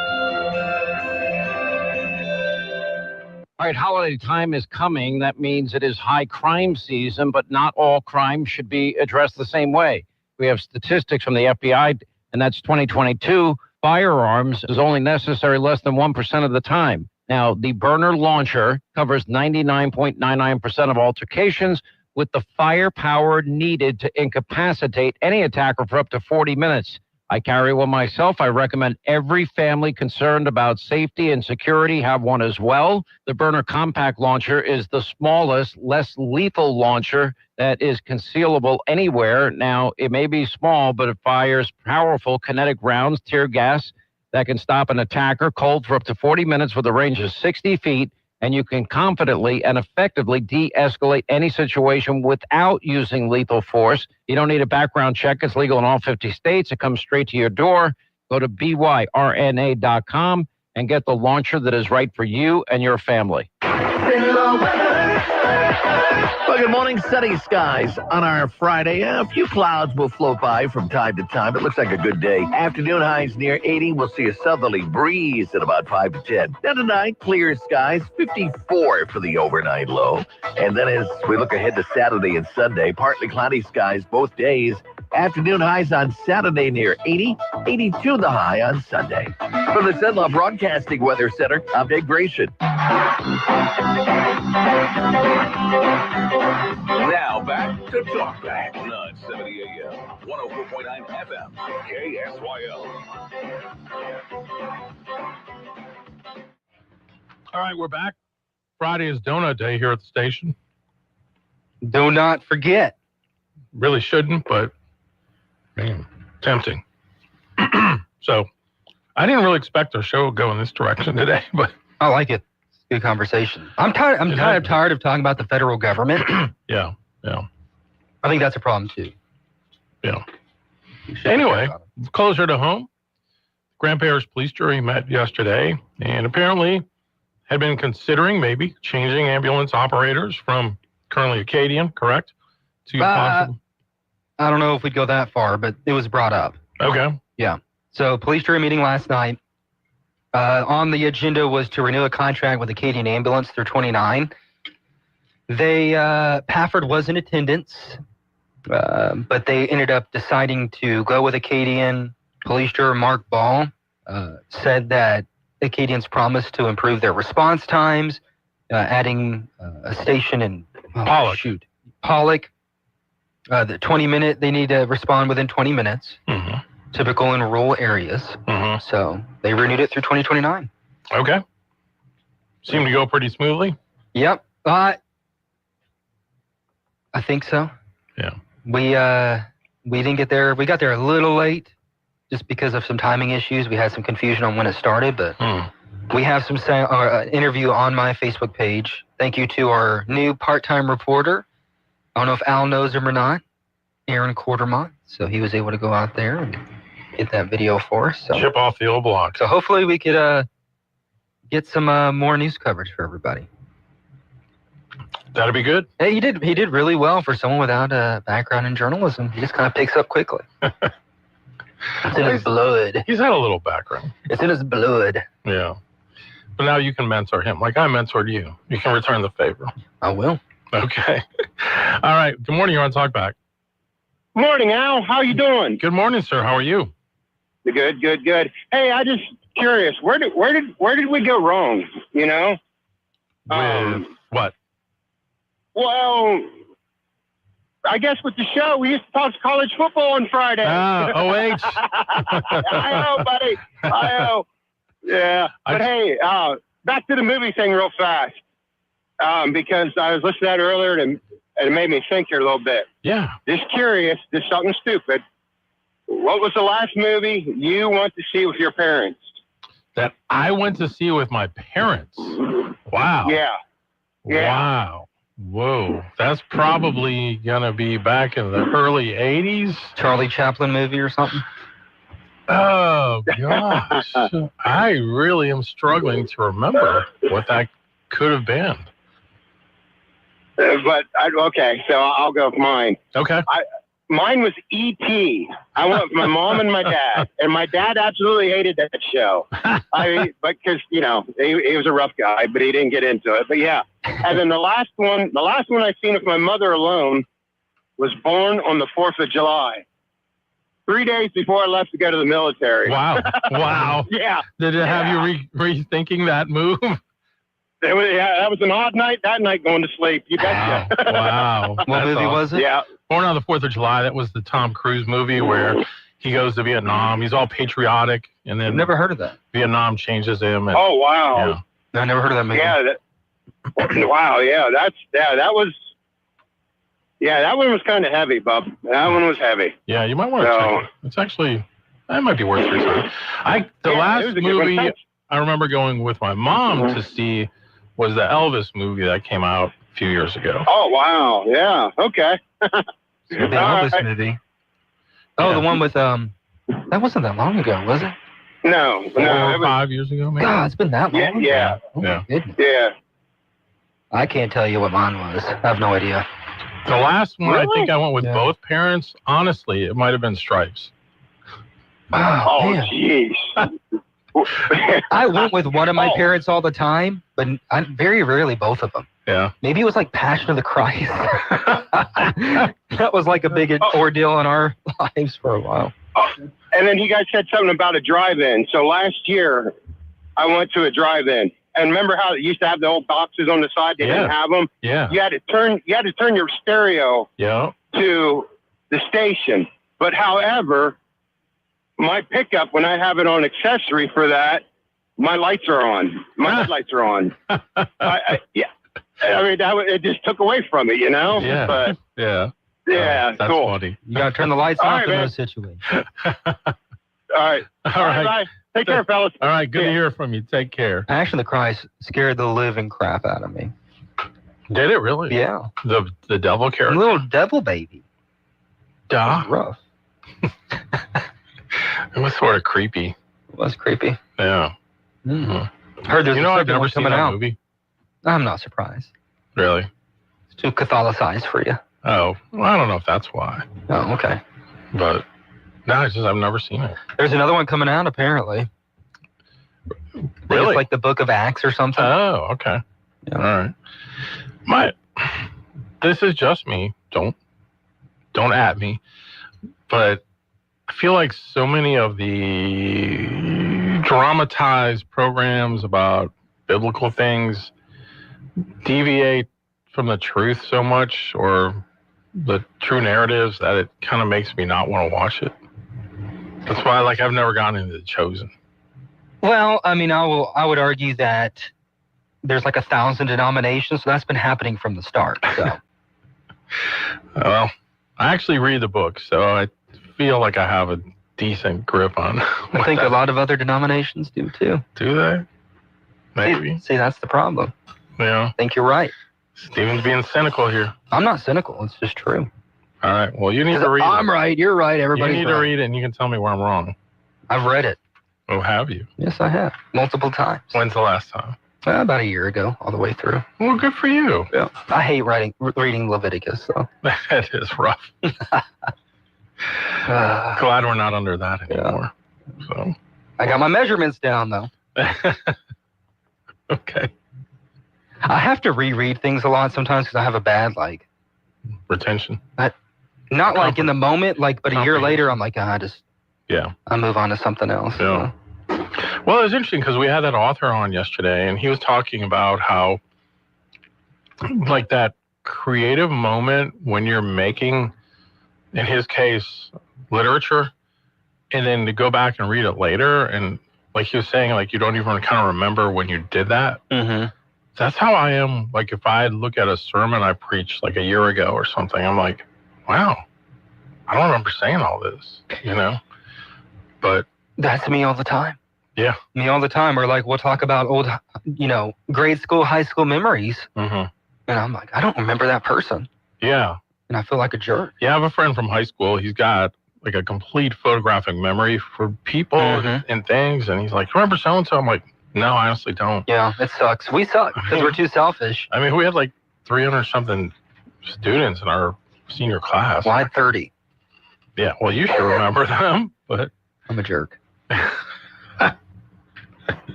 All right, holiday time is coming. That means it is high crime season, but not all crime should be addressed the same way. We have statistics from the FBI, and that's 2022. Firearms is only necessary less than 1% of the time. Now, the burner launcher covers 99.99% of altercations with the firepower needed to incapacitate any attacker for up to 40 minutes. I carry one myself. I recommend every family concerned about safety and security have one as well. The Burner Compact Launcher is the smallest, less lethal launcher that is concealable anywhere. Now, it may be small, but it fires powerful kinetic rounds, tear gas, that can stop an attacker cold for up to 40 minutes with a range of 60 feet, and you can confidently and effectively de-escalate any situation without using lethal force. You don't need a background check. It's legal in all 50 states. It comes straight to your door. Go to byrna.com and get the launcher that is right for you and your family. Well, good morning. Sunny skies on our Friday. A few clouds will float by from time to time. It looks like a good day. Afternoon highs near 80. We'll see a southerly breeze at about 5 to 10. Then tonight, clear skies, 54 for the overnight low. And then as we look ahead to Saturday and Sunday, partly cloudy skies both days. Afternoon highs on Saturday near 80, 82 the high on Sunday. From the Cenla Broadcasting Weather Center, I'm Dave Grayson. Now back to Talk Back, 970 AM, 104.9 FM, KSYL. All right, we're back. Friday is Donut Day here at the station. Do not forget. Really shouldn't, but man, tempting. So I didn't really expect our show to go in this direction today, but I like it. It's a good conversation. I'm tired. I'm kind of tired of talking about the federal government. Yeah. I think that's a problem too. Yeah. Anyway, closer to home, Grand Parish Police Jury met yesterday and apparently had been considering maybe changing ambulance operators from currently Acadian, correct? To possible. I don't know if we'd go that far, but it was brought up. Okay. Yeah. So police jury meeting last night. On the agenda was to renew a contract with Acadian Ambulance through 29. Pafford was in attendance, but they ended up deciding to go with Acadian. Police juror Mark Ball said that Acadians promised to improve their response times, adding a station in Pollock. The 20-minute, they need to respond within 20 minutes. Mm-hmm. Typical in rural areas. Mm-hmm. So they renewed it through 2029. Okay. Seemed to go pretty smoothly. Yep. I think so. Yeah. We didn't get there. We got there a little late just because of some timing issues. We had some confusion on when it started, but we have some interview on my Facebook page. Thank you to our new part-time reporter. I don't know if Al knows him or not, Aaron Quartermont. So he was able to go out there and get that video for us. So. Chip off the old block. So hopefully we could get some more news coverage for everybody. That'd be good. Hey, he did really well for someone without a background in journalism. He just kind of picks up quickly. It's in his blood. He's had a little background. It's in his blood. Yeah. But now you can mentor him like I mentored you. You can return the favor. I will. Okay. All right. Good morning. You're on Talkback. Morning, Al. How you doing? Good morning, sir. How are you? Good. Hey, I just curious. Where did we go wrong? You know? With what? Well, I guess with the show, we used to talk college football on Friday. OH. I know, buddy. I know. Yeah. But hey, back to the movie thing real fast. Because I was listening to that earlier and it made me think here a little bit. Yeah. Just curious, just something stupid. What was the last movie you went to see with your parents? That I went to see with my parents. Wow. Yeah. Wow. Whoa. That's probably going to be back in the early 80s. Charlie Chaplin movie or something? Oh, gosh. I really am struggling to remember what that could have been. Okay, so I'll go with mine. Okay. Mine was E.T. I went with my mom and my dad, and my dad absolutely hated that show. Because he was a rough guy, but he didn't get into it. But yeah, and then the last one I seen with my mother alone was Born on the 4th of July. 3 days before I left to go to the military. Wow! Wow! Yeah. Did it have you rethinking that move? That was an odd night. That night going to sleep. You betcha. Wow. What movie was it? Yeah. Born on the 4th of July. That was the Tom Cruise movie where he goes to Vietnam. He's all patriotic, and then I've never heard of that. Vietnam changes him. And, oh wow. Yeah. I never heard of that movie. Yeah. Wow. Yeah. That was. Yeah, that one was kind of heavy, bub. That one was heavy. Yeah, you might want to check it. It's actually, that might be worth your time. The last movie I remember going with my mom to see was the Elvis movie that came out a few years ago. Oh, wow. Yeah. Okay. The Elvis movie. Oh, the one with, that wasn't that long ago, was it? No. 4 or 5 years ago, maybe? God, it's been that long? Yeah. Oh, my goodness. Yeah. I can't tell you what mine was. I have no idea. The last one, I think I went with both parents. Honestly, it might have been Stripes. Oh, jeez. I went with one of my parents all the time, but very rarely both of them. Yeah. Maybe it was like Passion of the Christ. That was like a big ordeal in our lives for a while. And then you guys said something about a drive-in. So last year, I went to a drive-in. And remember how it used to have the old boxes on the side? They didn't have them. Yeah. You had to turn your stereo to the station. But however, my pickup, when I have it on accessory for that, my lights are on. My headlights are on. I mean, it just took away from it, Yeah. But yeah. Yeah. That's cool. funny. You got to turn the lights All off right, in man. those situations. All right. All right. Bye. Take care, fellas. All right. Good to hear from you. Take care. Passion of the Christ scared the living crap out of me. Did it really? Yeah. The devil character? A little devil baby. Duh. Rough. It was sort of creepy. It was creepy. Yeah. Mm-hmm. Heard there's I've a never seen coming that out. movie. I'm not surprised. Really? It's too Catholicized for you. Oh, well, I don't know if that's why. Oh, okay. But no, it's just I've never seen it. There's another one coming out, apparently. Really? It's like the Book of Acts or something. Oh, okay. Yeah. All right. This is just me. Don't at me. But I feel like so many of the dramatized programs about biblical things deviate from the truth so much, or the true narratives, that it kind of makes me not want to watch it. That's why, I've never gotten into The Chosen. Well, I mean, I would argue that there's 1,000 denominations, so that's been happening from the start. So. Well, I actually read the book, so I feel like I have a decent grip on. I think a lot of other denominations do too. Do they? Maybe. See, that's the problem. Yeah. I think you're right. Steven's being cynical here. I'm not cynical. It's just true. All right. Well, you need to read I'm it. right. You're right. Everybody's You need right. to read it, and you can tell me where I'm wrong. I've read it. Oh, have you? Yes, I have. Multiple times. When's the last time? About a year ago, all the way through. Well, good for you. Yeah. I hate reading Leviticus, so. That is rough. Glad we're not under that anymore. Yeah. So. I got my measurements down, though. Okay. I have to reread things a lot sometimes because I have a bad, retention. Not in the moment, but a year later, I'm I move on to something else. Yeah. Well, it was interesting because we had that author on yesterday, and he was talking about how, that creative moment when you're making, in his case, literature, and then to go back and read it later, and like he was saying, like you don't even kind of remember when you did that. Mm-hmm. That's how I am. Like if I look at a sermon I preached like a year ago or something, I'm like, wow, I don't remember saying all this, you know? But that's me all the time. Yeah. Me all the time. Or like we'll talk about old, grade school, high school memories. Mm-hmm. And I'm like, I don't remember that person. Yeah. And I feel like a jerk. Yeah, I have a friend from high school. He's got like a complete photographic memory for people and things. And he's like, remember so-and-so? I'm like, no, I honestly don't. Yeah, it sucks. We suck because we're too selfish. I mean, we had like 300 something students in our senior class. Well, I had 30. Yeah, well, you should remember them, but I'm a jerk.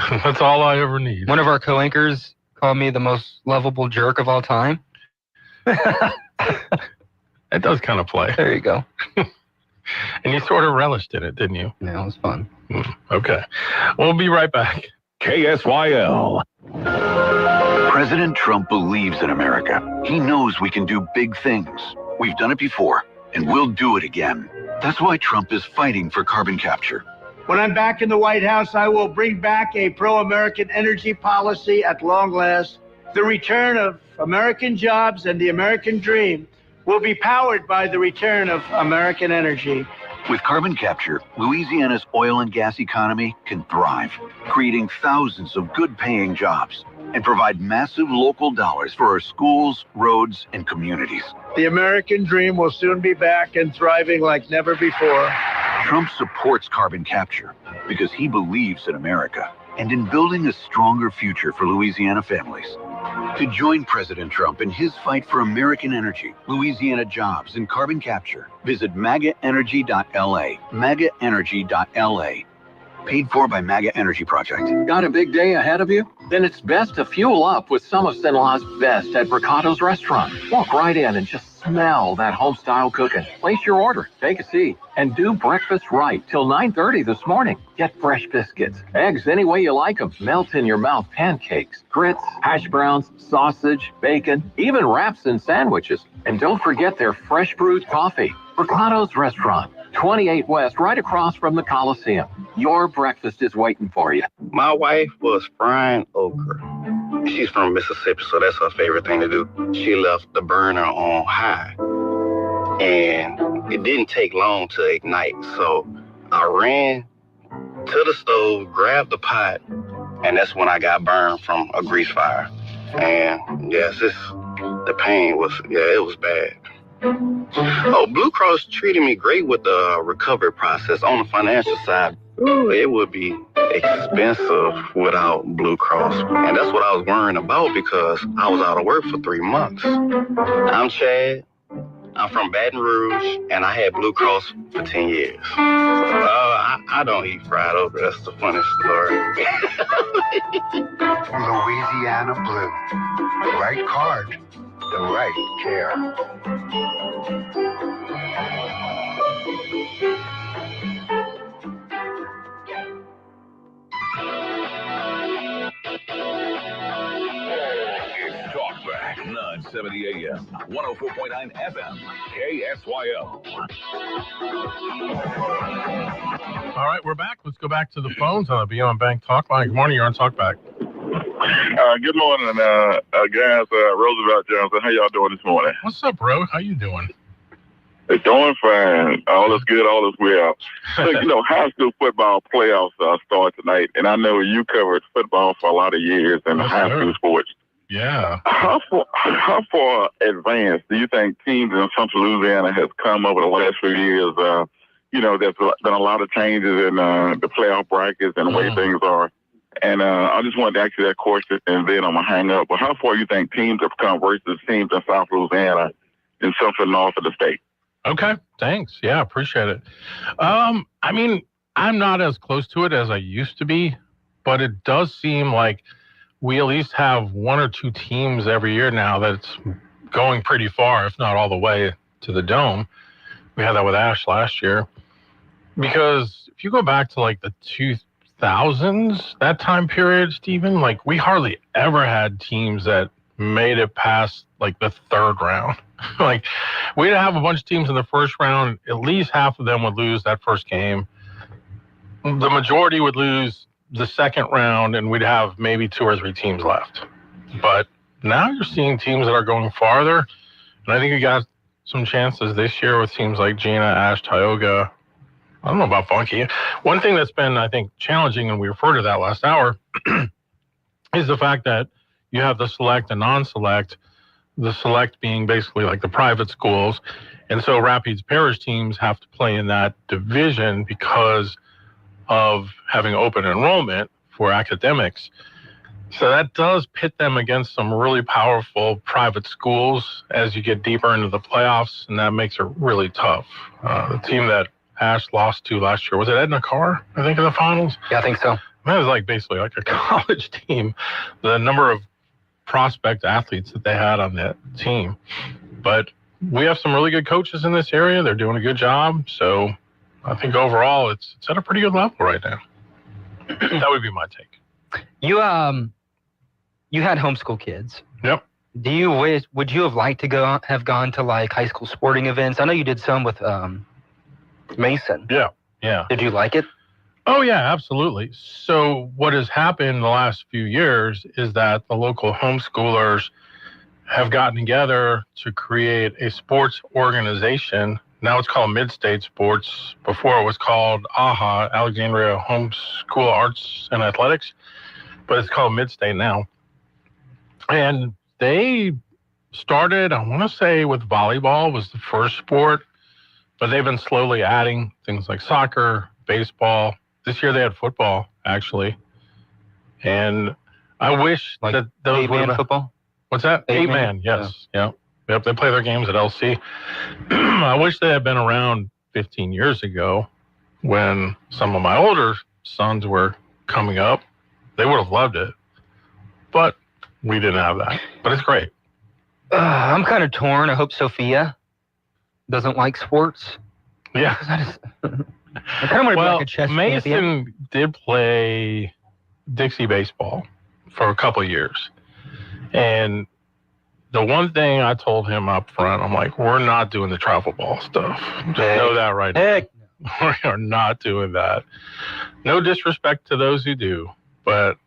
That's all I ever need. One of our co-anchors called me the most lovable jerk of all time. It does kind of play. There you go. And you sort of relished in it, didn't you? Yeah, it was fun. Okay. We'll be right back. KSYL. President Trump believes in America. He knows we can do big things. We've done it before, and we'll do it again. That's why Trump is fighting for carbon capture. When I'm back in the White House, I will bring back a pro-American energy policy at long last. The return of American jobs and the American dream will be powered by the return of American energy. With carbon capture, Louisiana's oil and gas economy can thrive, creating thousands of good-paying jobs and provide massive local dollars for our schools, roads, and communities. The American dream will soon be back and thriving like never before. Trump supports carbon capture because he believes in America and in building a stronger future for Louisiana families. To join President Trump in his fight for American energy, Louisiana jobs, and carbon capture, visit MAGAenergy.la. MAGAenergy.la. Paid for by MAGA Energy Project. Got a big day ahead of you? Then it's best to fuel up with some of Cenla's best at Bricato's restaurant. Walk right in and just smell that home-style cooking. Place your order, take a seat, and do breakfast right till 9:30 this morning. Get fresh biscuits, eggs any way you like them, melt-in-your-mouth pancakes, grits, hash browns, sausage, bacon, even wraps and sandwiches. And don't forget their fresh brewed coffee. Bricato's Restaurant, 28 West, right across from the Coliseum. Your breakfast is waiting for you. My wife was frying okra. She's from Mississippi, so that's her favorite thing to do. She left the burner on high, and it didn't take long to ignite. So I ran to the stove, grabbed the pot, and that's when I got burned from a grease fire. And yes, the pain was, it was bad. Oh, Blue Cross treated me great with the recovery process. On the financial side, it would be expensive without Blue Cross. And that's what I was worrying about because I was out of work for 3 months. I'm Chad. I'm from Baton Rouge, and I had Blue Cross for 10 years. I don't eat fried okra. That's the funniest story. Louisiana Blue. The right card, the right care. It's Talkback 970 AM, 104.9 FM, KSYL. All right, we're back. Let's go back to the phones on the BOM Bank Talk Line. Good morning. You're on Talkback. Good morning, guys. Roosevelt Johnson. How y'all doing this morning? What's up, bro? How you doing? They're doing fine. All is good. All is well. So, high school football playoffs start tonight, and I know you covered football for a lot of years in high school sports. Yeah. How far advanced do you think teams in Central Louisiana has come over the last few years? There's been a lot of changes in the playoff brackets and the way things are. And I just wanted to ask you that question, and then I'm going to hang up. But how far do you think teams have come versus teams in South Louisiana and Central North of the state? Okay, thanks. Yeah, appreciate it. I mean, I'm not as close to it as I used to be, but it does seem like we at least have one or two teams every year now that's going pretty far, if not all the way to the Dome. We had that with Ash last year. Because if you go back to like the 2000s, that time period, Stephen, like we hardly ever had teams that made it past like the third round. Like we'd have a bunch of teams in the first round, at least half of them would lose that first game. The majority would lose the second round, and we'd have maybe 2 or 3 teams left. But now you're seeing teams that are going farther, and I think we got some chances this year with teams like Gina, Ash, Tioga. I don't know about Funky. One thing that's been, I think, challenging, and we referred to that last hour, is the fact that you have the select and non-select, the select being basically like the private schools. And so Rapides Parish teams have to play in that division because of having open enrollment for academics. So that does pit them against some really powerful private schools as you get deeper into the playoffs, and that makes it really tough. The team that Ash lost to last year, was it Edna Carr, I think, in the finals? Yeah, I think so. That was like basically like a college team, the number of prospect athletes that they had on that team. But we have some really good coaches in this area. They're doing a good job. So I think overall it's at a pretty good level right now. That would be my take. You had homeschool kids. Yep. Would you have liked to have gone to like high school sporting events? I know you did some with Mason. Yeah. Did you like it? Oh, yeah, absolutely. So what has happened the last few years is that the local homeschoolers have gotten together to create a sports organization. Now it's called Mid-State Sports. Before it was called AHA, Alexandria Homeschool Arts and Athletics, but it's called Mid-State now. And they started, I want to say, with volleyball was the first sport, but they've been slowly adding things like soccer, baseball. This year they had football, actually. And I wish like that those eight-man football? What's that? Eight-man, yes. Yeah. Yep, they play their games at LC. I wish they had been around 15 years ago when some of my older sons were coming up. They would have loved it. But we didn't have that. But it's great. I'm kind of torn. I hope Sophia doesn't like sports. Yeah. I kind of want to be like a chess Mason champion. did play Dixie baseball for a couple of years. And the one thing I told him up front, I'm like, we're not doing the travel ball stuff. Just know that right now. We are not doing that. No disrespect to those who do, but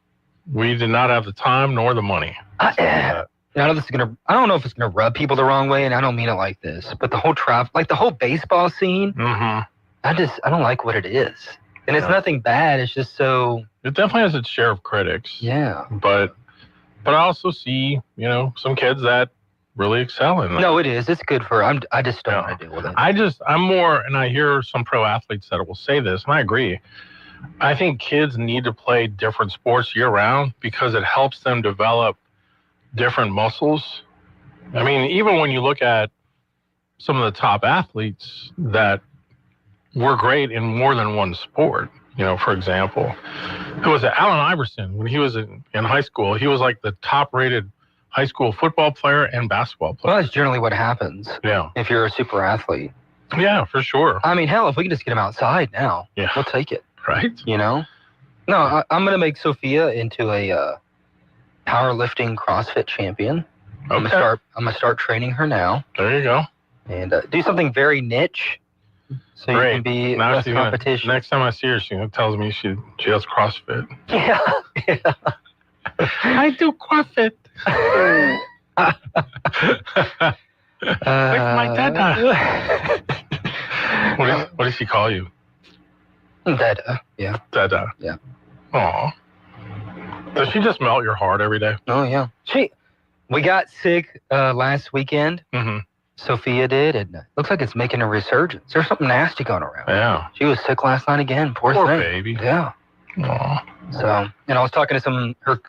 we did not have the time nor the money. I don't know if it's gonna rub people the wrong way, and I don't mean it like this, but the whole like the whole baseball scene, I don't like what it is. And it's nothing bad, it's just so... It definitely has its share of critics. Yeah. But I also see, some kids that really excel in that. No, it is. It's good for... I just don't want to deal with it. I'm more, and I hear some pro athletes that will say this, and I agree. I think kids need to play different sports year-round because it helps them develop different muscles. I mean, even when you look at some of the top athletes that were great in more than one sport, for example, who was Allen Iverson when he was in high school. He was like the top-rated high school football player and basketball player. Well, that's generally what happens. Yeah. If you're a super athlete. Yeah, for sure. I mean, hell, if we can just get him outside now, we'll take it. Right? No, I'm going to make Sophia into a powerlifting CrossFit champion. Okay. I'm going to start training her now. There you go. And do something very niche. So Great. you can be now less competition. Next time I see her, she tells me she does CrossFit. Yeah. I do CrossFit. With my dada. What does she call you? Dada. Yeah. Dada. Yeah. Aw. Does she just melt your heart every day? Oh, yeah. We got sick last weekend. Mm-hmm. Sophia did, and it looks like it's making a resurgence. There's something nasty going around. Yeah. She was sick last night again. Poor thing. Baby. Yeah. Aw. So, and I was talking to her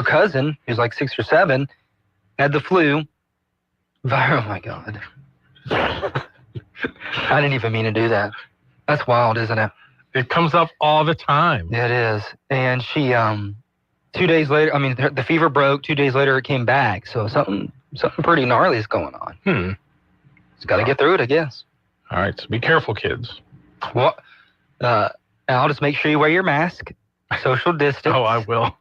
cousin, who's like 6 or 7, had the flu. Oh my God. I didn't even mean to do that. That's wild, isn't it? It comes up all the time. It is. And she, 2 days later, the fever broke. 2 days later, it came back. So something pretty gnarly is going on. Just got to get through it, I guess. All right. So be careful, kids. Well, And I'll just make sure you wear your mask, social distance. Oh, I will.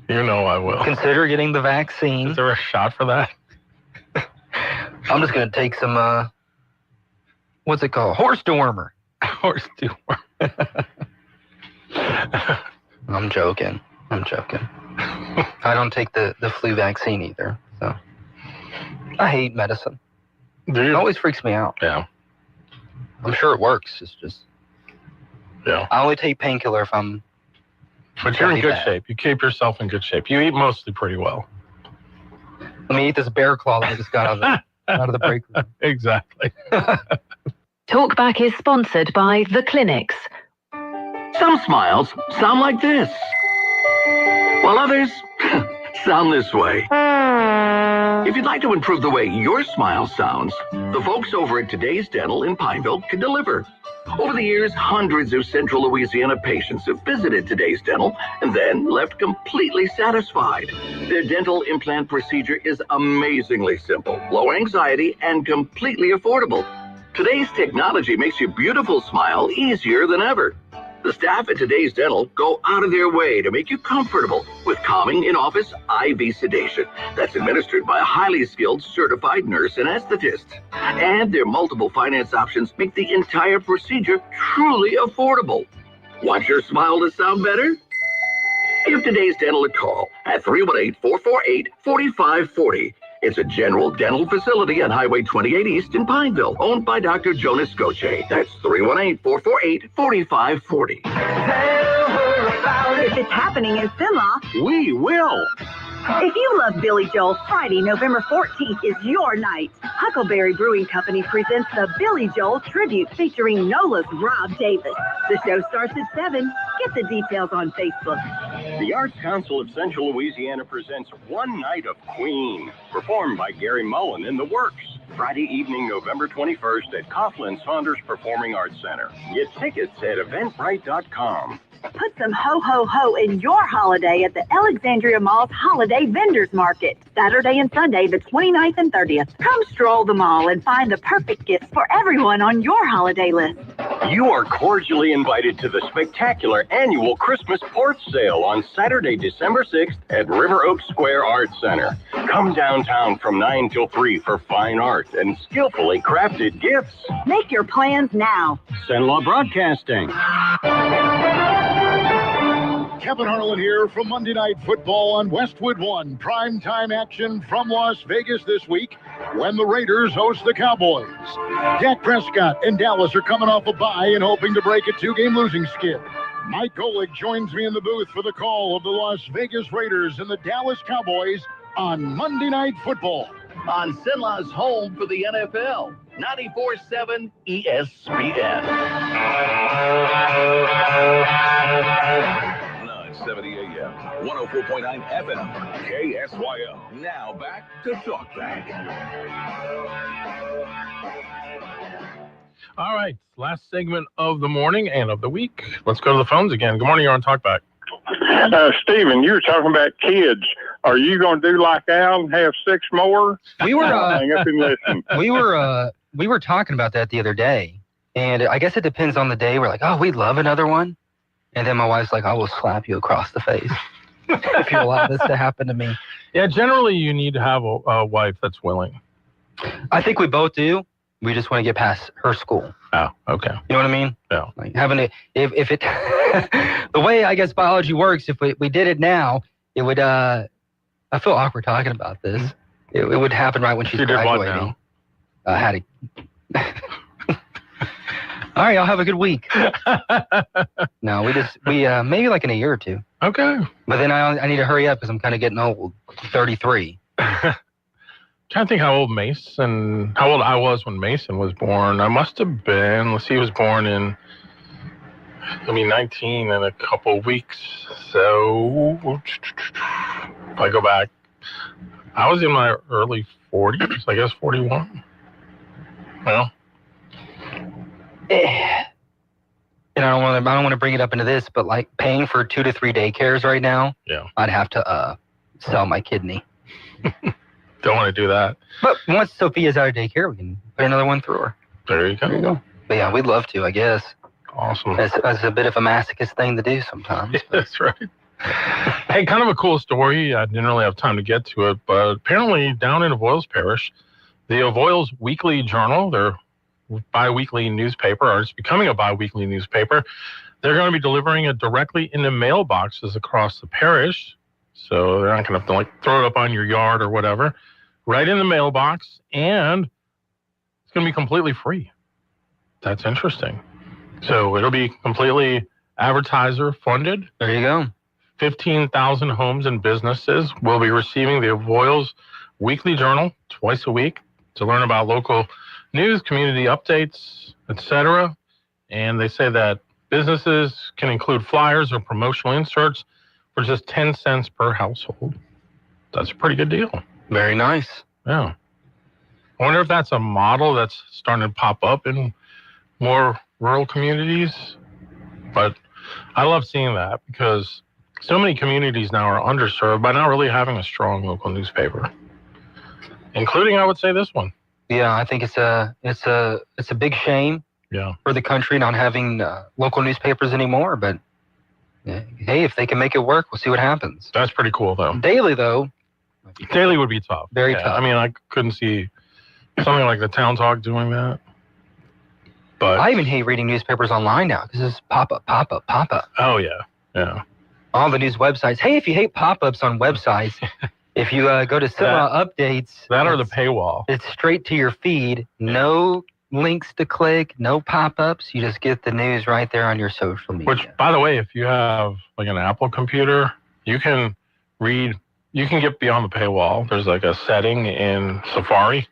You know I will. Consider getting the vaccine. Is there a shot for that? I'm just going to take some, what's it called? Horse dewormer. Horse dewormer. I'm joking. I don't take the flu vaccine either. So I hate medicine. It always freaks me out. Yeah. I'm sure it works. It's just. Yeah. I only take painkiller if I'm. But you're in good shape. You keep yourself in good shape. You eat mostly pretty well. Let me eat this bear claw that I just got out of the break room. Exactly. Talkback is sponsored by The Clinics. Some smiles sound like this, while others sound this way. If you'd like to improve the way your smile sounds, the folks over at Today's Dental in Pineville can deliver. Over the years, hundreds of Central Louisiana patients have visited Today's Dental and then left completely satisfied. Their dental implant procedure is amazingly simple, low anxiety, and completely affordable. Today's technology makes your beautiful smile easier than ever. The staff at Today's Dental go out of their way to make you comfortable with calming in-office IV sedation that's administered by a highly skilled certified nurse and anesthetist. And their multiple finance options make the entire procedure truly affordable. Want your smile to sound better? Give Today's Dental a call at 318-448-4540. It's a general dental facility on Highway 28 East in Pineville, owned by Dr. Jonas Goche. That's 318-448-4540. If it's happening in Cenla, We will. if you love Billy Joel, Friday, November 14th is your night. Huckleberry Brewing Company presents the Billy Joel Tribute featuring NOLA's Rob Davis. The show starts at 7. Get the details on Facebook. The Arts Council of Central Louisiana presents One Night of Queen, performed by Gary Mullen in The Works, Friday evening, November 21st at Coughlin Saunders Performing Arts Center. Get tickets at eventbrite.com. Put some ho-ho-ho in your holiday at the Alexandria Mall's Holiday Vendors Market, Saturday and Sunday, the 29th and 30th. Come stroll the mall and find the perfect gifts for everyone on your holiday list. You are cordially invited to the spectacular annual Christmas Porch Sale on Saturday, December 6th at River Oaks Square Arts Center. Come downtown from 9 till 3 for fine art and skillfully crafted gifts. Make your plans now. Cenla Broadcasting. Kevin Harlan here from Monday Night Football on Westwood One. Primetime action from Las Vegas this week when the Raiders host the Cowboys. Dak Prescott and Dallas are coming off a bye and hoping to break a 2-game losing skid. Mike Golick joins me in the booth for the call of the Las Vegas Raiders and the Dallas Cowboys on Monday Night Football. On Cenla's home for the NFL, 94.7 ESPN. 970 AM, 104.9 FM, KSYO. Now back to Talkback. All right, last segment of the morning and of the week. Let's go to the phones again. Good morning, you're on Talkback. Stephen, you were talking about kids. Are you going to do like Al and have 6 more? We were hang up and listen. we were talking about that the other day, and I guess it depends on the day. We're like, oh, we'd love another one, and then my wife's like, I will slap you across the face if you allow this to happen to me. Yeah, generally you need to have a wife that's willing. I think we both do. We just want to get past her school. Oh, okay. You know what I mean? Yeah. Like having to, if it, the way I guess biology works, if we did it now, it would. I feel awkward talking about this. It would happen right when she's graduating. Had to. All right, y'all have a good week. No, we maybe like in a year or two. Okay. But then I need to hurry up because I'm kind of getting old. 33. Trying to think how old Mason, how old I was when Mason was born. I must have been, let's see, he was born in, 19 in a couple of weeks. So, if I go back, I was in my early 40s, I guess 41. Well. And I don't want to bring it up into this, but like paying for 2 to 3 daycares right now, yeah, I'd have to sell my kidney. Don't want to do that. But once Sophia's out of daycare, we can put another one through her. There you go. But yeah, we'd love to, I guess. Awesome. That's a bit of a masochist thing to do sometimes. That's right. Hey, kind of a cool story. I didn't really have time to get to it, but apparently down in Avoyelles Parish, the Avoyelles Weekly Journal, their bi-weekly newspaper, or it's becoming a bi-weekly newspaper, they're going to be delivering it directly into mailboxes across the parish. So they're not going to have to like throw it up on your yard or whatever. Right in the mailbox, and it's going to be completely free. That's interesting. So it'll be completely advertiser funded. There you go. 15,000 homes and businesses will be receiving the Avoyelles Weekly Journal twice a week to learn about local news, community updates, etc. And they say that businesses can include flyers or promotional inserts for just 10 cents per household. That's a pretty good deal. Very nice. Yeah. I wonder if that's a model that's starting to pop up in more rural communities. But I love seeing that because so many communities now are underserved by not really having a strong local newspaper, including, I would say, this one. Yeah, I think it's a big shame. Yeah. For the country not having local newspapers anymore. But hey, if they can make it work, we'll see what happens. That's pretty cool, though. Daily, though. Daily would be tough. Very tough. I mean, I couldn't see something like the Town Talk doing that. But I even hate reading newspapers online now because it's pop-up. Oh, yeah. Yeah. All the news websites. Hey, if you hate pop-ups on websites, if you go to Cinema Updates. That or the paywall. It's straight to your feed. No links to click, no pop-ups. You just get the news right there on your social media. Which, by the way, if you have like an Apple computer, you can get beyond the paywall. There's like a setting in Safari.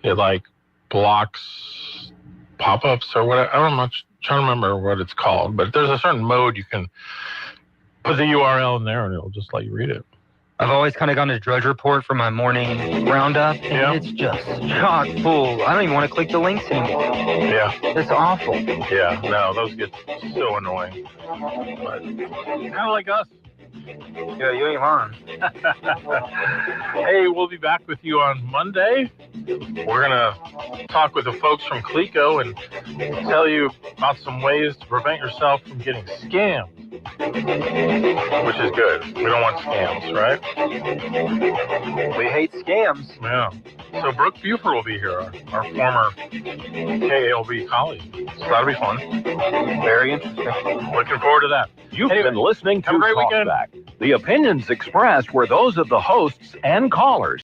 It like blocks pop-ups or whatever. I'm not trying to remember what it's called, but there's a certain mode you can put the URL in there and it'll just let you read it. I've always kind of gone to Drudge Report for my morning roundup, and it's just chock full. I don't even want to click the links anymore. Yeah. It's awful. Yeah, no, those get so annoying. But kind of like us. Yeah, you ain't lying. Hey, we'll be back with you on Monday. We're going to talk with the folks from Cleco and tell you about some ways to prevent yourself from getting scammed, which is good. We don't want scams, right? We hate scams. Yeah. So Brooke Buford will be here, our former KALB colleague. So that'll be fun. Very interesting. Looking forward to that. You've been listening to have a great Talkback. The opinions expressed were those of the hosts and callers